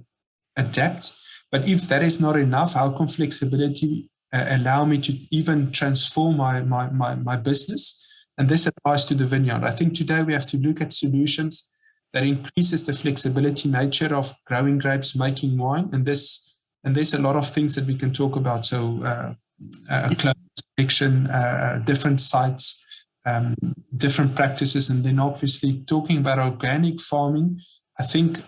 adapt? But if that is not enough, how can flexibility allow me to even transform my business? And this applies to the vineyard. I think today we have to look at solutions that increases the flexibility nature of growing grapes, making wine. And there's a lot of things that we can talk about. So climate selection, different sites, different practices. And then obviously talking about organic farming, I think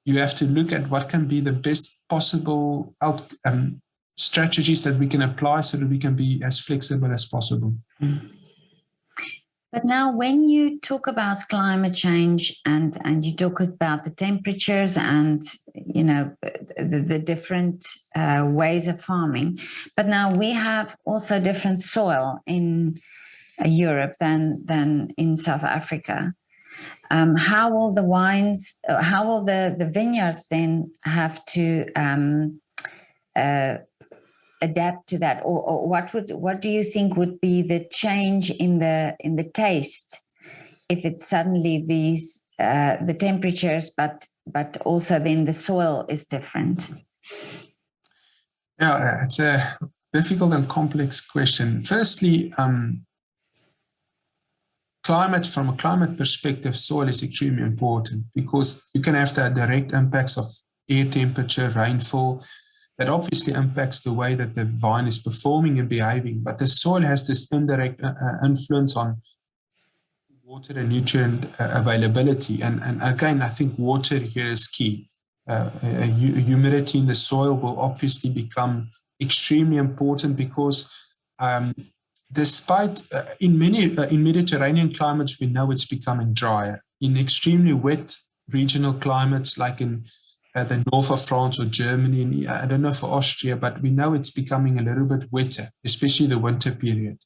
you have to look at what can be the best possible strategies that we can apply so that we can be as flexible as possible. But now when you talk about climate change and you talk about the temperatures and, you know, the different ways of farming, but now we have also different soil in Europe than in South Africa. How will the vineyards then have to adapt to that, or what do you think would be the change in the taste if it's suddenly these the temperatures, but also then the soil is different? Yeah, it's a difficult and complex question. Firstly, from a climate perspective, soil is extremely important because you can have the direct impacts of air temperature, rainfall, that obviously impacts the way that the vine is performing and behaving. But the soil has this indirect influence on water and nutrient availability. And again, I think water here is key. Humidity in the soil will obviously become extremely important because despite in Mediterranean climates, we know it's becoming drier. In extremely wet regional climates like in the north of France or Germany, and I don't know for Austria, but we know it's becoming a little bit wetter, especially the winter period.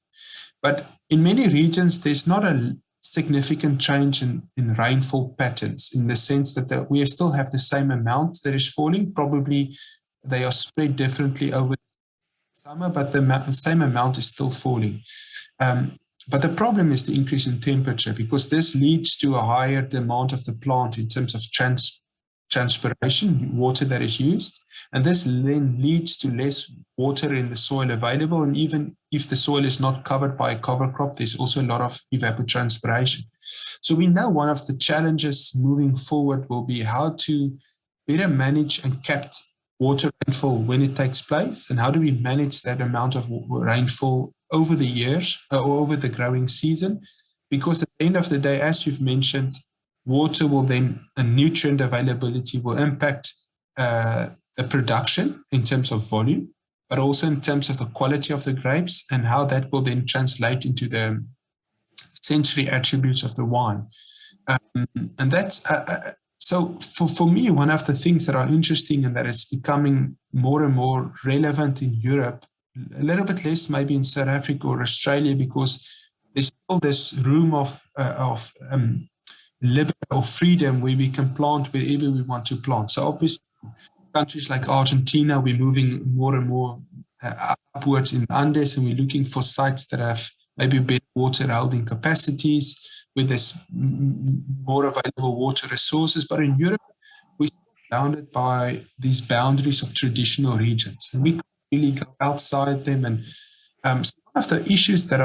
But in many regions, there's not a significant change in rainfall patterns in the sense that we still have the same amount that is falling. Probably they are spread differently over summer, but the same amount is still falling. But the problem is the increase in temperature, because this leads to a higher demand of the plant in terms of transpiration, water that is used, and this then leads to less water in the soil available. And even if the soil is not covered by a cover crop, there's also a lot of evapotranspiration. So we know one of the challenges moving forward will be how to better manage and cap water rainfall when it takes place, and how do we manage that amount of rainfall over the years or over the growing season. Because at the end of the day, as you've mentioned, water will then, and nutrient availability will impact the production in terms of volume, but also in terms of the quality of the grapes and how that will then translate into the sensory attributes of the wine. And that's so for me, one of the things that are interesting and that is becoming more and more relevant in Europe, a little bit less maybe in South Africa or Australia, because there's still this room of liberty or freedom where we can plant wherever we want to plant. So obviously, countries like Argentina, we're moving more and more upwards in Andes, and we're looking for sites that have maybe better water holding capacities, where there's more available water resources. But in Europe, we're bounded by these boundaries of traditional regions, and we can't really go outside them. And so one of the issues that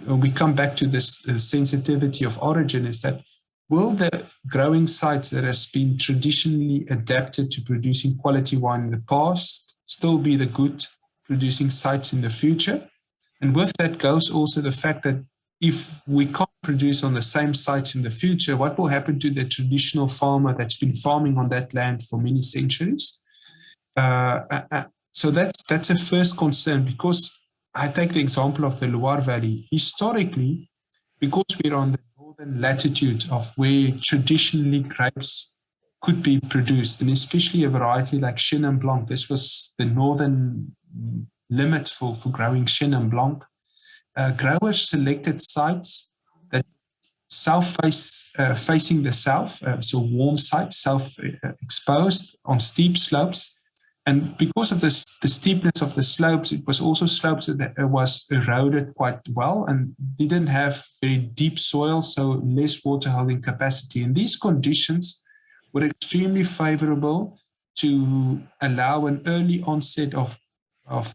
when we come back to this sensitivity of origin is that will the growing sites that has been traditionally adapted to producing quality wine in the past still be the good producing sites in the future? And with that goes also the fact that if we can't produce on the same sites in the future, what will happen to the traditional farmer that's been farming on that land for many centuries? So that's a first concern, because I take the example of the Loire Valley. Historically, because we're on the northern latitude of where traditionally grapes could be produced, and especially a variety like Chenin Blanc, this was the northern limit for growing Chenin Blanc. Growers selected sites that facing the south, so warm sites, self-exposed on steep slopes. And because of the steepness of the slopes, it was also slopes that was eroded quite well and didn't have very deep soil, so less water holding capacity. And these conditions were extremely favorable to allow an early onset of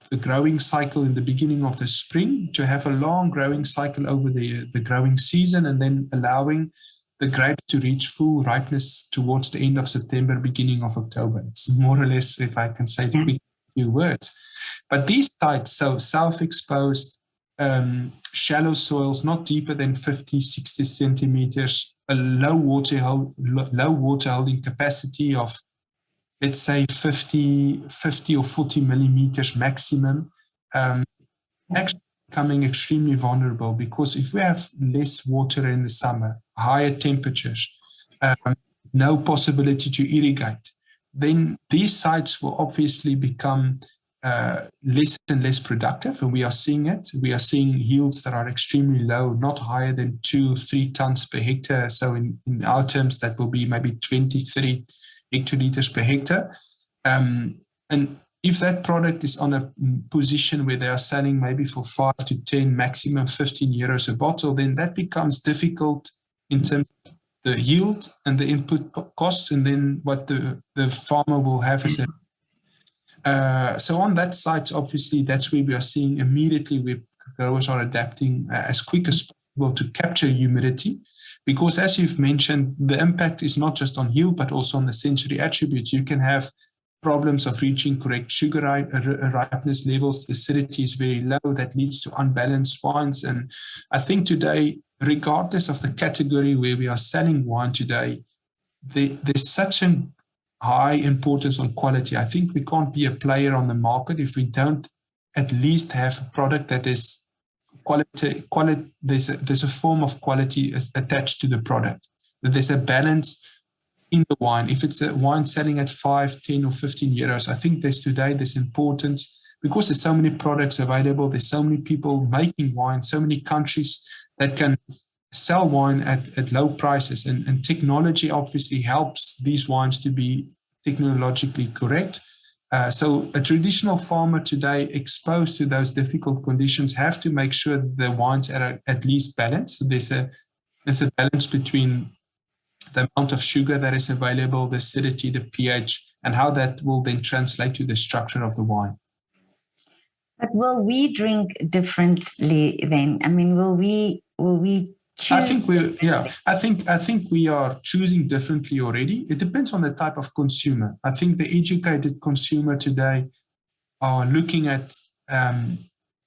the growing cycle in the beginning of the spring, to have a long growing cycle over the growing season, and then allowing the grape to reach full ripeness towards the end of September, beginning of October. It's more or less, if I can say it in a few words. But these sites, so self-exposed, shallow soils, not deeper than 50, 60 centimeters, a low water holding capacity of, let's say, 50 or 40 millimeters maximum, actually becoming extremely vulnerable, because if we have less water in the summer, higher temperatures, no possibility to irrigate, then these sites will obviously become less and less productive. And we are seeing it. We are seeing yields that are extremely low, not higher than 2-3 tons per hectare. So in our terms, that will be maybe 23 hectoliters per hectare. And if that product is on a position where they are selling maybe for 5 to 10, maximum 15 euros a bottle, then that becomes difficult in terms of the yield and the input costs, and then what the farmer will have as a. So on that site, obviously, that's where we are seeing immediately where growers are adapting as quick as possible to capture humidity. Because as you've mentioned, the impact is not just on yield, but also on the sensory attributes. You can have problems of reaching correct sugar ripeness levels. The acidity is very low. That leads to unbalanced wines. And I think today, regardless of the category where we are selling wine today, there's such a high importance on quality. I think we can't be a player on the market if we don't at least have a product that is quality. There's a form of quality attached to the product. That there's a balance in the wine. If it's a wine selling at 5, 10 or 15 euros, I think there's importance, because there's so many products available, there's so many people making wine, so many countries that can sell wine at low prices. And technology obviously helps these wines to be technologically correct. So a traditional farmer today exposed to those difficult conditions have to make sure that the wines are at least balanced. So there's a balance between the amount of sugar that is available, the acidity, the pH, and how that will then translate to the structure of the wine. But will we drink differently then? I mean, will we choose? I think we are choosing differently already. It depends on the type of consumer. I think the educated consumer today are looking at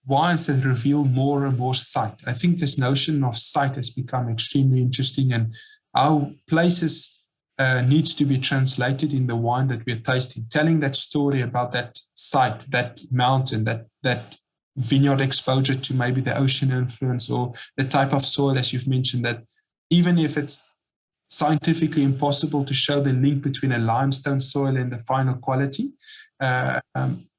wines that reveal more and more sight. I think this notion of sight has become extremely interesting, and how places needs to be translated in the wine that we're tasting, telling that story about that site, that mountain, that vineyard exposure to maybe the ocean influence, or the type of soil, as you've mentioned, that even if it's scientifically impossible to show the link between a limestone soil and the final quality,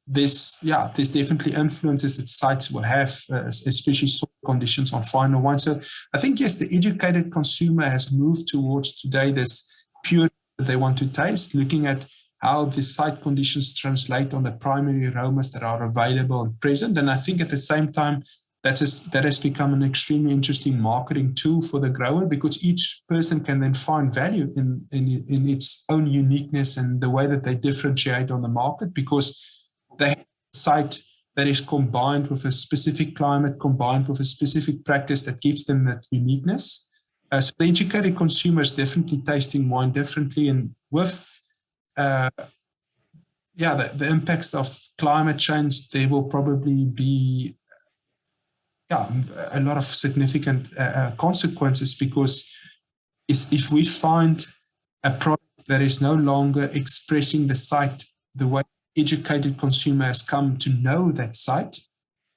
there's definitely influences that sites will have, especially soil conditions on final wine. So I think, yes, the educated consumer has moved towards today this purity that they want to taste, looking at how the site conditions translate on the primary aromas that are available and present. And I think at the same time, that has become an extremely interesting marketing tool for the grower, because each person can then find value in its own uniqueness and the way that they differentiate on the market, because they have a site that is combined with a specific climate, combined with a specific practice that gives them that uniqueness. So the educated consumer is definitely tasting wine differently, and with the impacts of climate change, there will probably be a lot of significant consequences, because if we find a product that is no longer expressing the site the way educated consumer has come to know that site,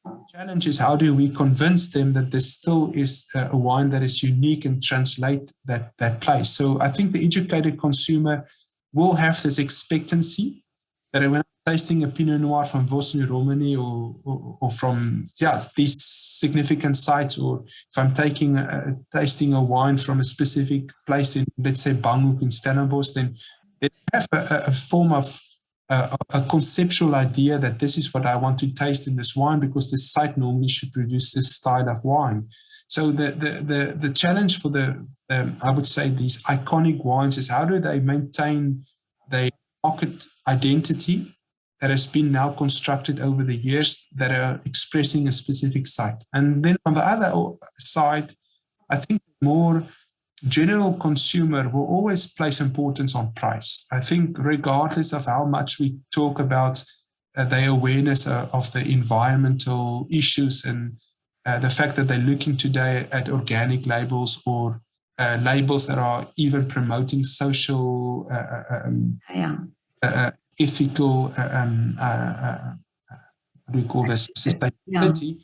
the challenge is how do we convince them that there still is a wine that is unique and translate that place. So I think the educated consumer will have this expectancy that when I'm tasting a Pinot Noir from Vosne-Romani or from these significant sites, or if I'm tasting a wine from a specific place in, let's say, Banghoek in Stellenbosch, then they have a form of a conceptual idea that this is what I want to taste in this wine, because this site normally should produce this style of wine. So the challenge for I would say, these iconic wines is how do they maintain their market identity that has been now constructed over the years that are expressing a specific site. And then on the other side, I think more general consumer will always place importance on price. I think regardless of how much we talk about the awareness of the environmental issues and the fact that they're looking today at organic labels or labels that are even promoting social, ethical, what do we call this, sustainability.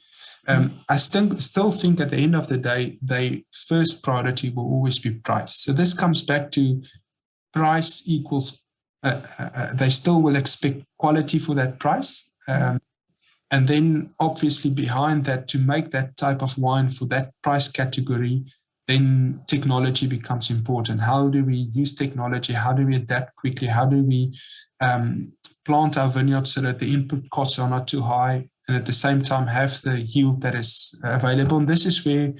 I still think at the end of the day, their first priority will always be price. So this comes back to price equals, they still will expect quality for that price. And then obviously behind that, to make that type of wine for that price category, then technology becomes important. How do we use technology? How do we adapt quickly? How do we plant our vineyards so that the input costs are not too high, and at the same time have the yield that is available? And this is where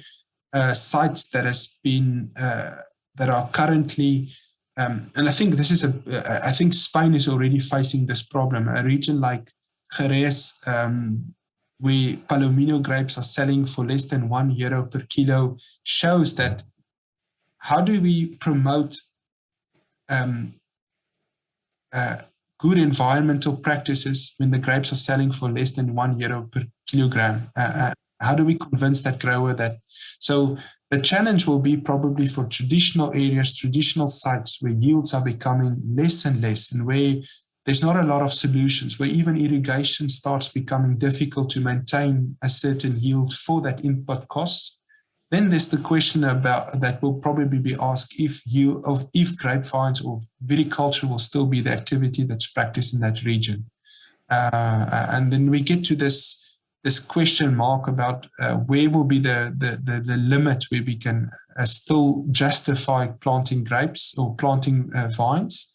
sites that has been that are currently, and I think this is I think Spain is already facing this problem. A region like Jerez, where Palomino grapes are selling for less than €1 per kilo, shows that how do we promote good environmental practices when the grapes are selling for less than €1 per kilogram? How do we convince that grower that? So the challenge will be probably for traditional areas, traditional sites where yields are becoming less and less, and where there's not a lot of solutions, where even irrigation starts becoming difficult to maintain a certain yield for that input cost. Then there's the question about that will probably be asked if grapevines or viticulture will still be the activity that's practiced in that region. And then we get to this question mark about where will be the limit where we can still justify planting grapes or planting vines.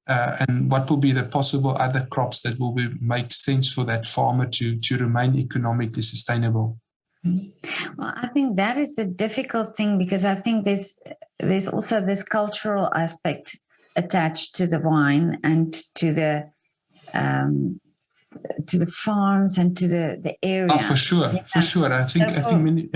And what will be the possible other crops that will make sense for that farmer to remain economically sustainable? Well, I think that is a difficult thing, because I think there's also this cultural aspect attached to the wine and to the farms and to the area. Oh, for sure, for sure. I think many,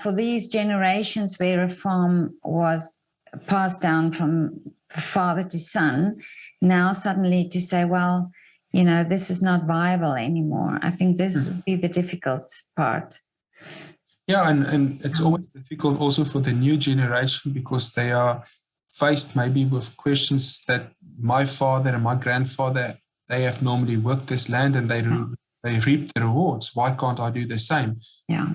for these generations where a farm was passed down from father to son, now suddenly to say, well, this is not viable anymore. I think this would be the difficult part. Yeah, and it's always difficult also for the new generation, because they are faced maybe with questions that my father and my grandfather, they have normally worked this land and they reap the rewards. Why can't I do the same? Yeah.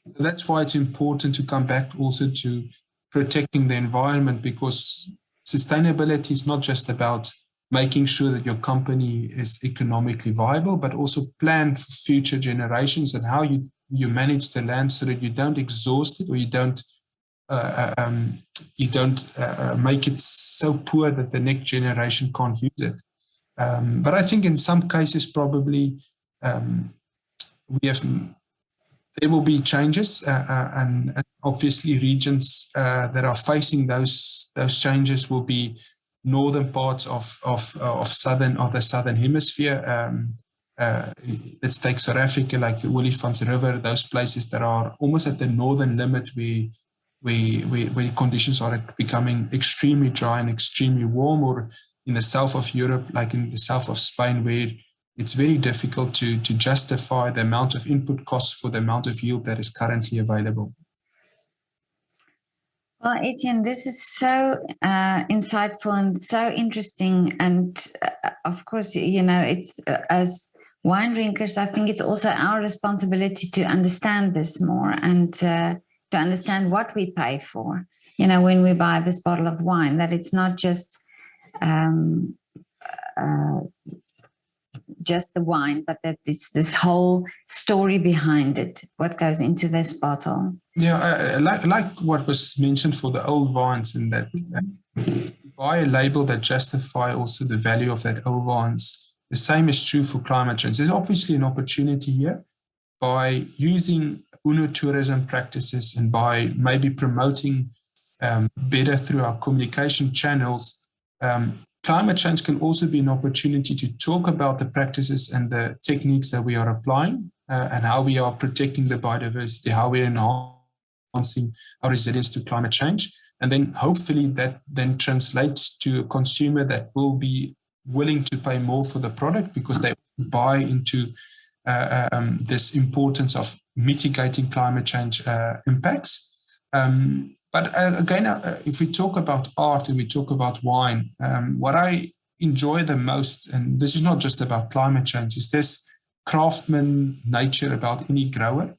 So that's why it's important to come back also to protecting the environment, because sustainability is not just about making sure that your company is economically viable, but also plan for future generations and how you manage the land so that you don't exhaust it, or you don't make it so poor that the next generation can't use it. But I think in some cases probably we have there will be changes, and obviously regions that are facing those changes will be northern parts of the southern hemisphere. Let's take South Africa, like the Olifants River, those places that are almost at the northern limit where conditions are becoming extremely dry and extremely warm, or in the south of Europe, like in the south of Spain, where it's very difficult to justify the amount of input costs for the amount of yield that is currently available. Well, Etienne, this is so insightful and so interesting. And of course, it's as wine drinkers, I think it's also our responsibility to understand this more and to understand what we pay for, when we buy this bottle of wine, that it's not just the wine, but that it's this whole story behind it, what goes into this bottle. Yeah, like what was mentioned for the old wines, and that buy a label that justify also the value of that old wines. The same is true for climate change. There's obviously an opportunity here by using tourism practices and by maybe promoting better through our communication channels. Climate change can also be an opportunity to talk about the practices and the techniques that we are applying and how we are protecting the biodiversity, how we're enhancing our resilience to climate change. And then hopefully that then translates to a consumer that will be willing to pay more for the product because they buy into this importance of mitigating climate change impacts. But again, if we talk about art and we talk about wine, what I enjoy the most, and this is not just about climate change, is this craftsman nature about any grower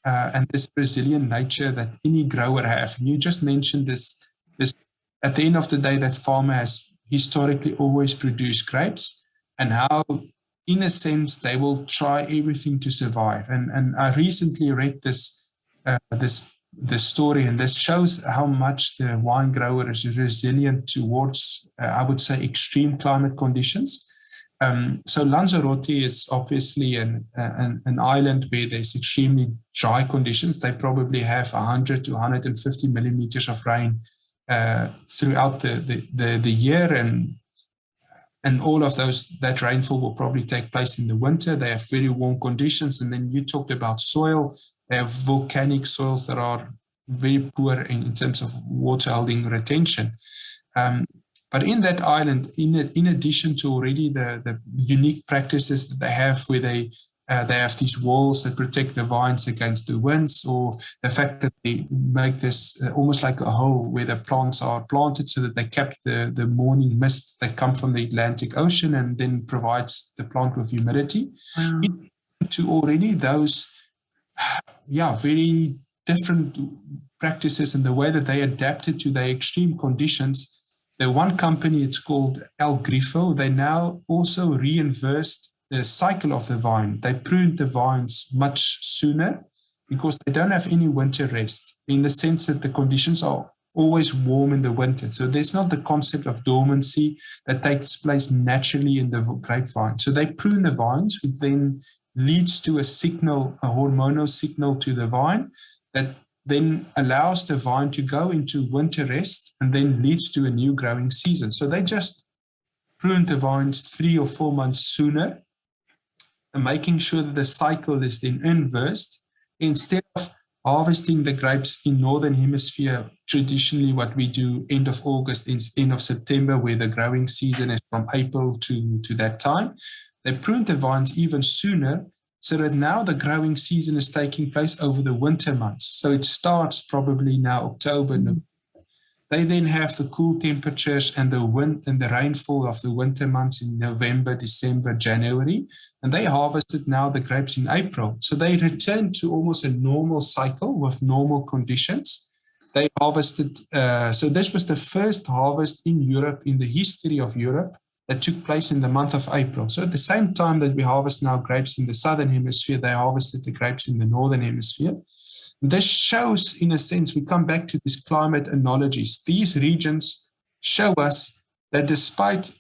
and this resilient nature that any grower have. And you just mentioned this at the end of the day, that farmer has historically always produced grapes, and how, in a sense, they will try everything to survive. And I recently read this story, and this shows how much the wine grower is resilient towards, I would say, extreme climate conditions. So Lanzarote is obviously an island where there's extremely dry conditions. They probably have 100 to 150 millimeters of rain throughout the year, and all of that rainfall will probably take place in the winter. They have very warm conditions. And then you talked about soil. They have volcanic soils that are very poor in terms of water holding retention. But in that island, in addition to already the unique practices that they have, where they have these walls that protect the vines against the winds, or the fact that they make this almost like a hole where the plants are planted so that they capture the morning mist that come from the Atlantic Ocean and then provides the plant with humidity. Wow. To already those very different practices and the way that they adapted to their extreme conditions. The one company, it's called El Grifo, they now also reinversed the cycle of the vine. They pruned the vines much sooner because they don't have any winter rest, in the sense that the conditions are always warm in the winter. So there's not the concept of dormancy that takes place naturally in the grapevine. So they prune the vines, which then leads to a hormonal signal to the vine that then allows the vine to go into winter rest and then leads to a new growing season. So they just pruned the vines 3 or 4 months sooner, and making sure that the cycle is then inversed, instead of harvesting the grapes in Northern Hemisphere, traditionally what we do end of August, end of September, where the growing season is from April to that time. They pruned the vines even sooner, so that now the growing season is taking place over the winter months. So it starts probably now October, November. They then have the cool temperatures and the wind and the rainfall of the winter months in November, December, January, and they harvested now the grapes in April. So they returned to almost a normal cycle with normal conditions. They harvested, so this was the first harvest in Europe, in the history of Europe, that took place in the month of April. So at the same time that we harvest now grapes in the Southern Hemisphere, they harvested the grapes in the Northern Hemisphere. This shows, in a sense, we come back to these climate analogies. These regions show us that despite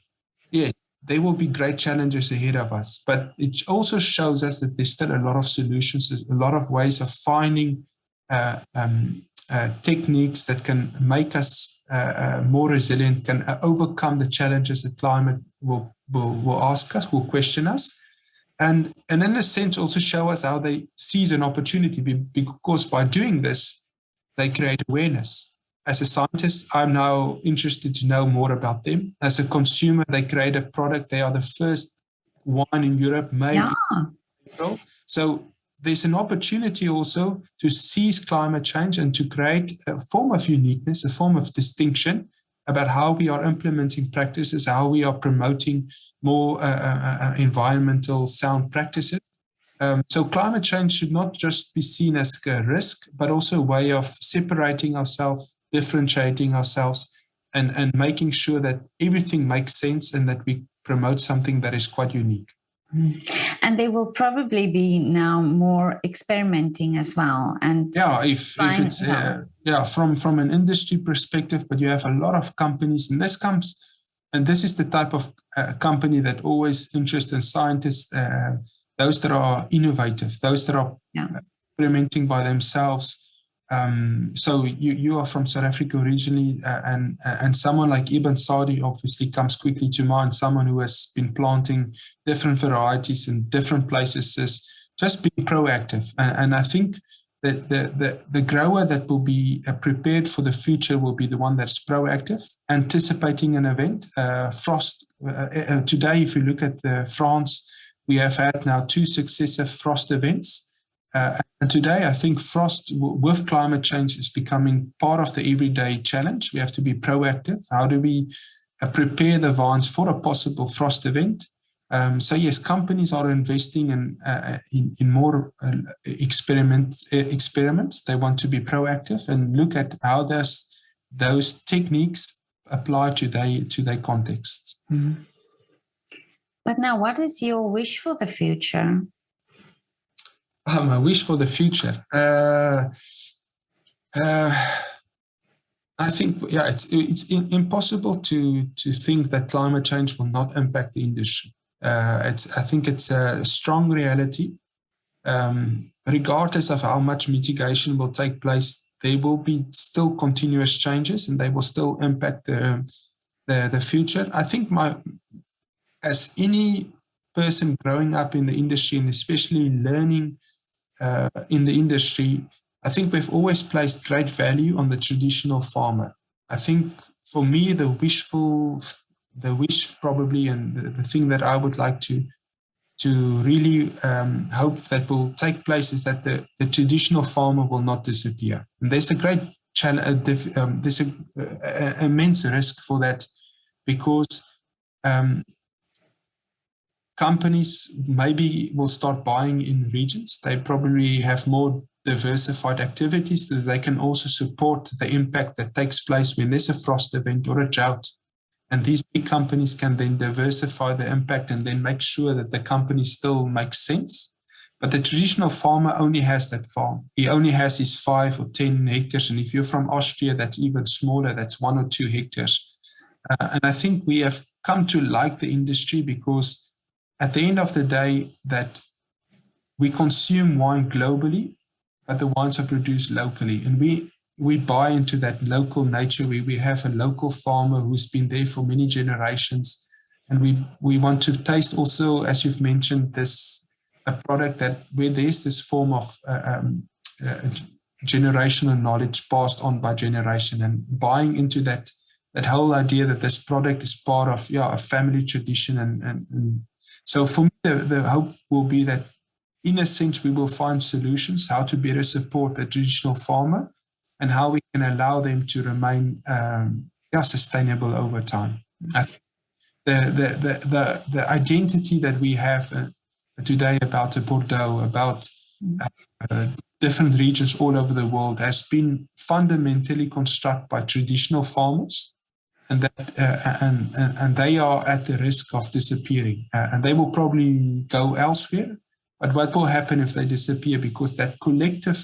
there will be great challenges ahead of us. But it also shows us that there's still a lot of solutions, a lot of ways of finding techniques that can make us more resilient, can overcome the challenges that climate will ask us, will question us. And in a sense also show us how they seize an opportunity, because by doing this, they create awareness. As a scientist, I'm now interested to know more about them. As a consumer, they create a product. They are the first wine in Europe made in April. So there's an opportunity also to seize climate change and to create a form of uniqueness, a form of distinction about how we are implementing practices, how we are promoting more environmental sound practices. So climate change should not just be seen as a risk, but also a way of separating ourselves, differentiating ourselves, and making sure that everything makes sense and that we promote something that is quite unique. And they will probably be now more experimenting as well. And if it's from an industry perspective, but you have a lot of companies, and this is the type of company that always interests in scientists. Those that are innovative, those that are experimenting by themselves. So you are from South Africa originally, and someone like Ibn Sadi obviously comes quickly to mind, someone who has been planting different varieties in different places, is just being proactive. And I think that the grower that will be prepared for the future will be the one that's proactive, anticipating an event. Frost, today, if you look at France, we have had now 2 successive frost events. And today, I think frost with climate change is becoming part of the everyday challenge. We have to be proactive. How do we prepare the vines for a possible frost event? So yes, companies are investing in more experiments. They want to be proactive and look at how those techniques apply to their contexts. Mm-hmm. But now, what is your wish for the future? My wish for the future. I think, it's impossible to think that climate change will not impact the industry. I think it's a strong reality. Regardless of how much mitigation will take place, there will be still continuous changes, and they will still impact the future. I think as any person growing up in the industry, and especially learning in the industry, I think we've always placed great value on the traditional farmer. I think for me, the wish probably, and the thing that I would like to really hope that will take place is that the traditional farmer will not disappear. And there's a great there's an immense risk for that, because companies maybe will start buying in regions. They probably have more diversified activities, so they can also support the impact that takes place when there's a frost event or a drought. And these big companies can then diversify the impact and then make sure that the company still makes sense. But the traditional farmer only has that farm. He only has his 5 or 10 hectares. And if you're from Austria, that's even smaller. That's 1 or 2 hectares. And I think we have come to like the industry, because at the end of the day, that we consume wine globally, but the wines are produced locally. And we buy into that local nature, where we have a local farmer who's been there for many generations. And we want to taste also, as you've mentioned, a product where there's this form of generational knowledge passed on by generation, and buying into that whole idea that this product is part of a family tradition. And so for me, the hope will be that, in a sense, we will find solutions how to better support the traditional farmer, and how we can allow them to remain sustainable over time. The identity that we have today about Bordeaux, about different regions all over the world, has been fundamentally constructed by traditional farmers, and they are at the risk of disappearing, and they will probably go elsewhere. But what will happen if they disappear? Because that collective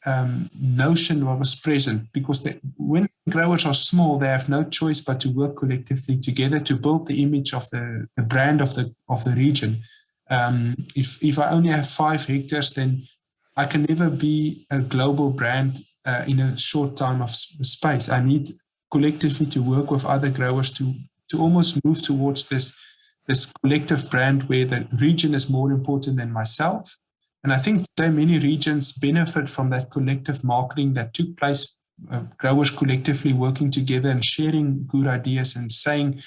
notion what was present, because when growers are small, they have no choice but to work collectively together to build the image of the brand of the region. If I only have 5 hectares, then I can never be a global brand in a short time of space. I need collectively to work with other growers to almost move towards this collective brand where the region is more important than myself. And I think today many regions benefit from that collective marketing that took place, growers collectively working together and sharing good ideas and saying,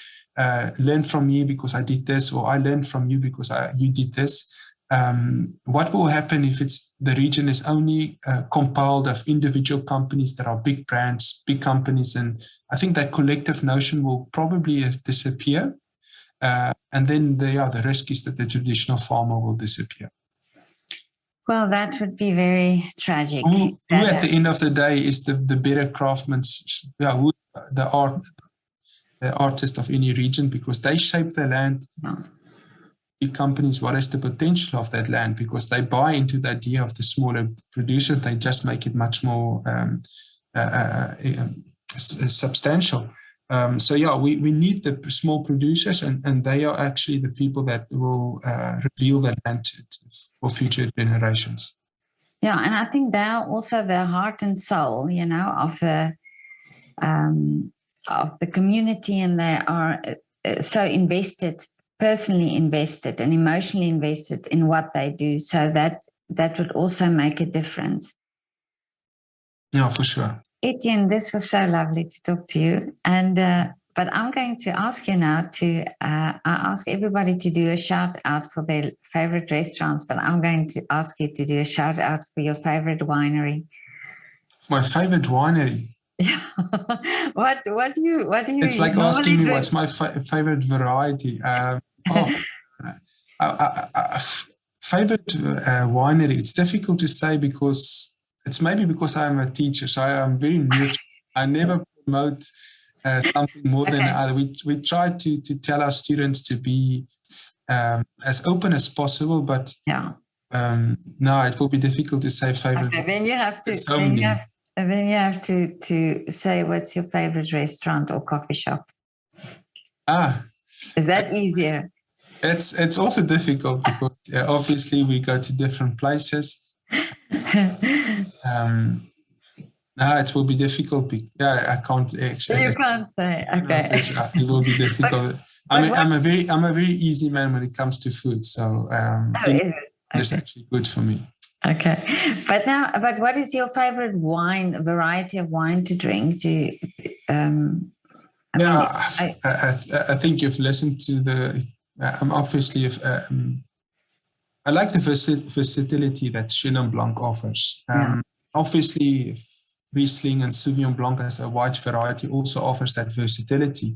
learn from me because I did this, or I learned from you because you did this. What will happen if the region is only compiled of individual companies that are big brands, big companies? And I think that collective notion will probably disappear. And then the risk is that the traditional farmer will disappear. Well, that would be very tragic. Who at the end of the day is the better craftsman, who the artist of any region, because they shape the land. Big companies, what is the potential of that land? Because they buy into the idea of the smaller producer, they just make it much more substantial. We need the small producers, and they are actually the people that will reveal the land for future generations. Yeah, and I think they are also the heart and soul, of the community, and they are so invested, personally invested and emotionally invested in what they do. So that would also make a difference. Yeah, for sure. Etienne, this was so lovely to talk to you. And but I'm going to ask you now to I ask everybody to do a shout out for their favorite restaurants, but I'm going to ask you to do a shout out for your favorite winery. My favorite winery. Yeah. What do you? It's like asking me what's my favorite variety. Favorite winery. It's difficult to say because it's maybe because I'm a teacher, so I'm very neutral. I never promote something more than other. We try to tell our students to be as open as possible, but no, it will be difficult to say favorite. Okay, then you have to. Then you have to say what's your favorite restaurant or coffee shop. Is that easier? It's also difficult because obviously we go to different places. No, it will be difficult. I can't actually. You can't say. Okay. It will be difficult. I'm a very easy man when it comes to food, so it's actually good for me. Okay, but what is your favorite variety of wine to drink? I think you've listened to obviously I like the versatility that Chenin Blanc offers. Obviously, Riesling and Sauvignon Blanc as a white variety also offers that versatility.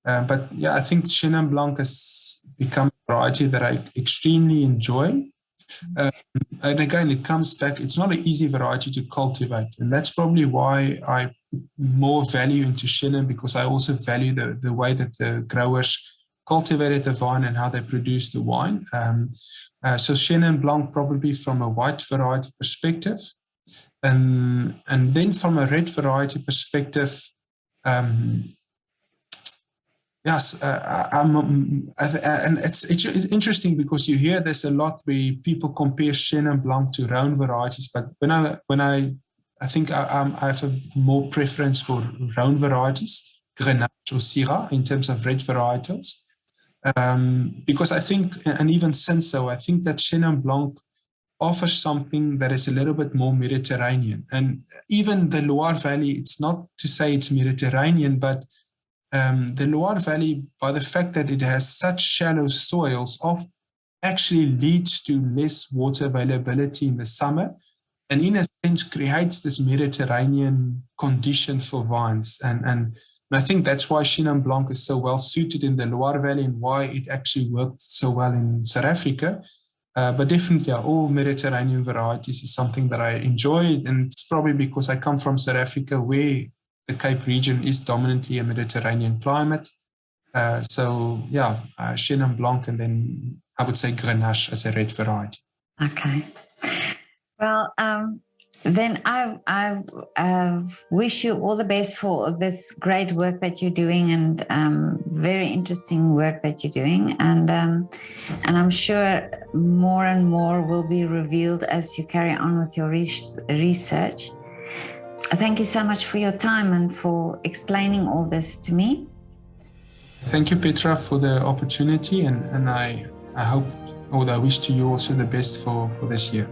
But I think Chenin Blanc has become a variety that I extremely enjoy. And again, it comes back, it's not an easy variety to cultivate. And that's probably why I more value into Chenin, because I also value the way that the growers cultivated the vine and how they produce the wine. So Chenin Blanc probably from a white variety perspective. And then from a red variety perspective, yes, and it's interesting because you hear this a lot where people compare Chenin Blanc to Rhone varieties, but when I think I have a more preference for Rhone varieties, Grenache or Syrah in terms of red varietals, because I think, and even since so, I think that Chenin Blanc offers something that is a little bit more Mediterranean, and even the Loire Valley. It's not to say it's Mediterranean, but the Loire Valley, by the fact that it has such shallow soils, actually leads to less water availability in the summer, and in a sense creates this Mediterranean condition for vines. And I think that's why Chenin Blanc is so well suited in the Loire Valley and why it actually worked so well in South Africa. But definitely, all Mediterranean varieties is something that I enjoy, and it's probably because I come from South Africa, where the Cape region is dominantly a Mediterranean climate. Chenin Blanc, and then I would say Grenache as a red variety. Okay. Well, Then I wish you all the best for this great work that you're doing, and very interesting work that you're doing. And I'm sure more and more will be revealed as you carry on with your research. Thank you so much for your time and for explaining all this to me. Thank you, Petra, for the opportunity, and I hope, or I wish to you also the best for this year.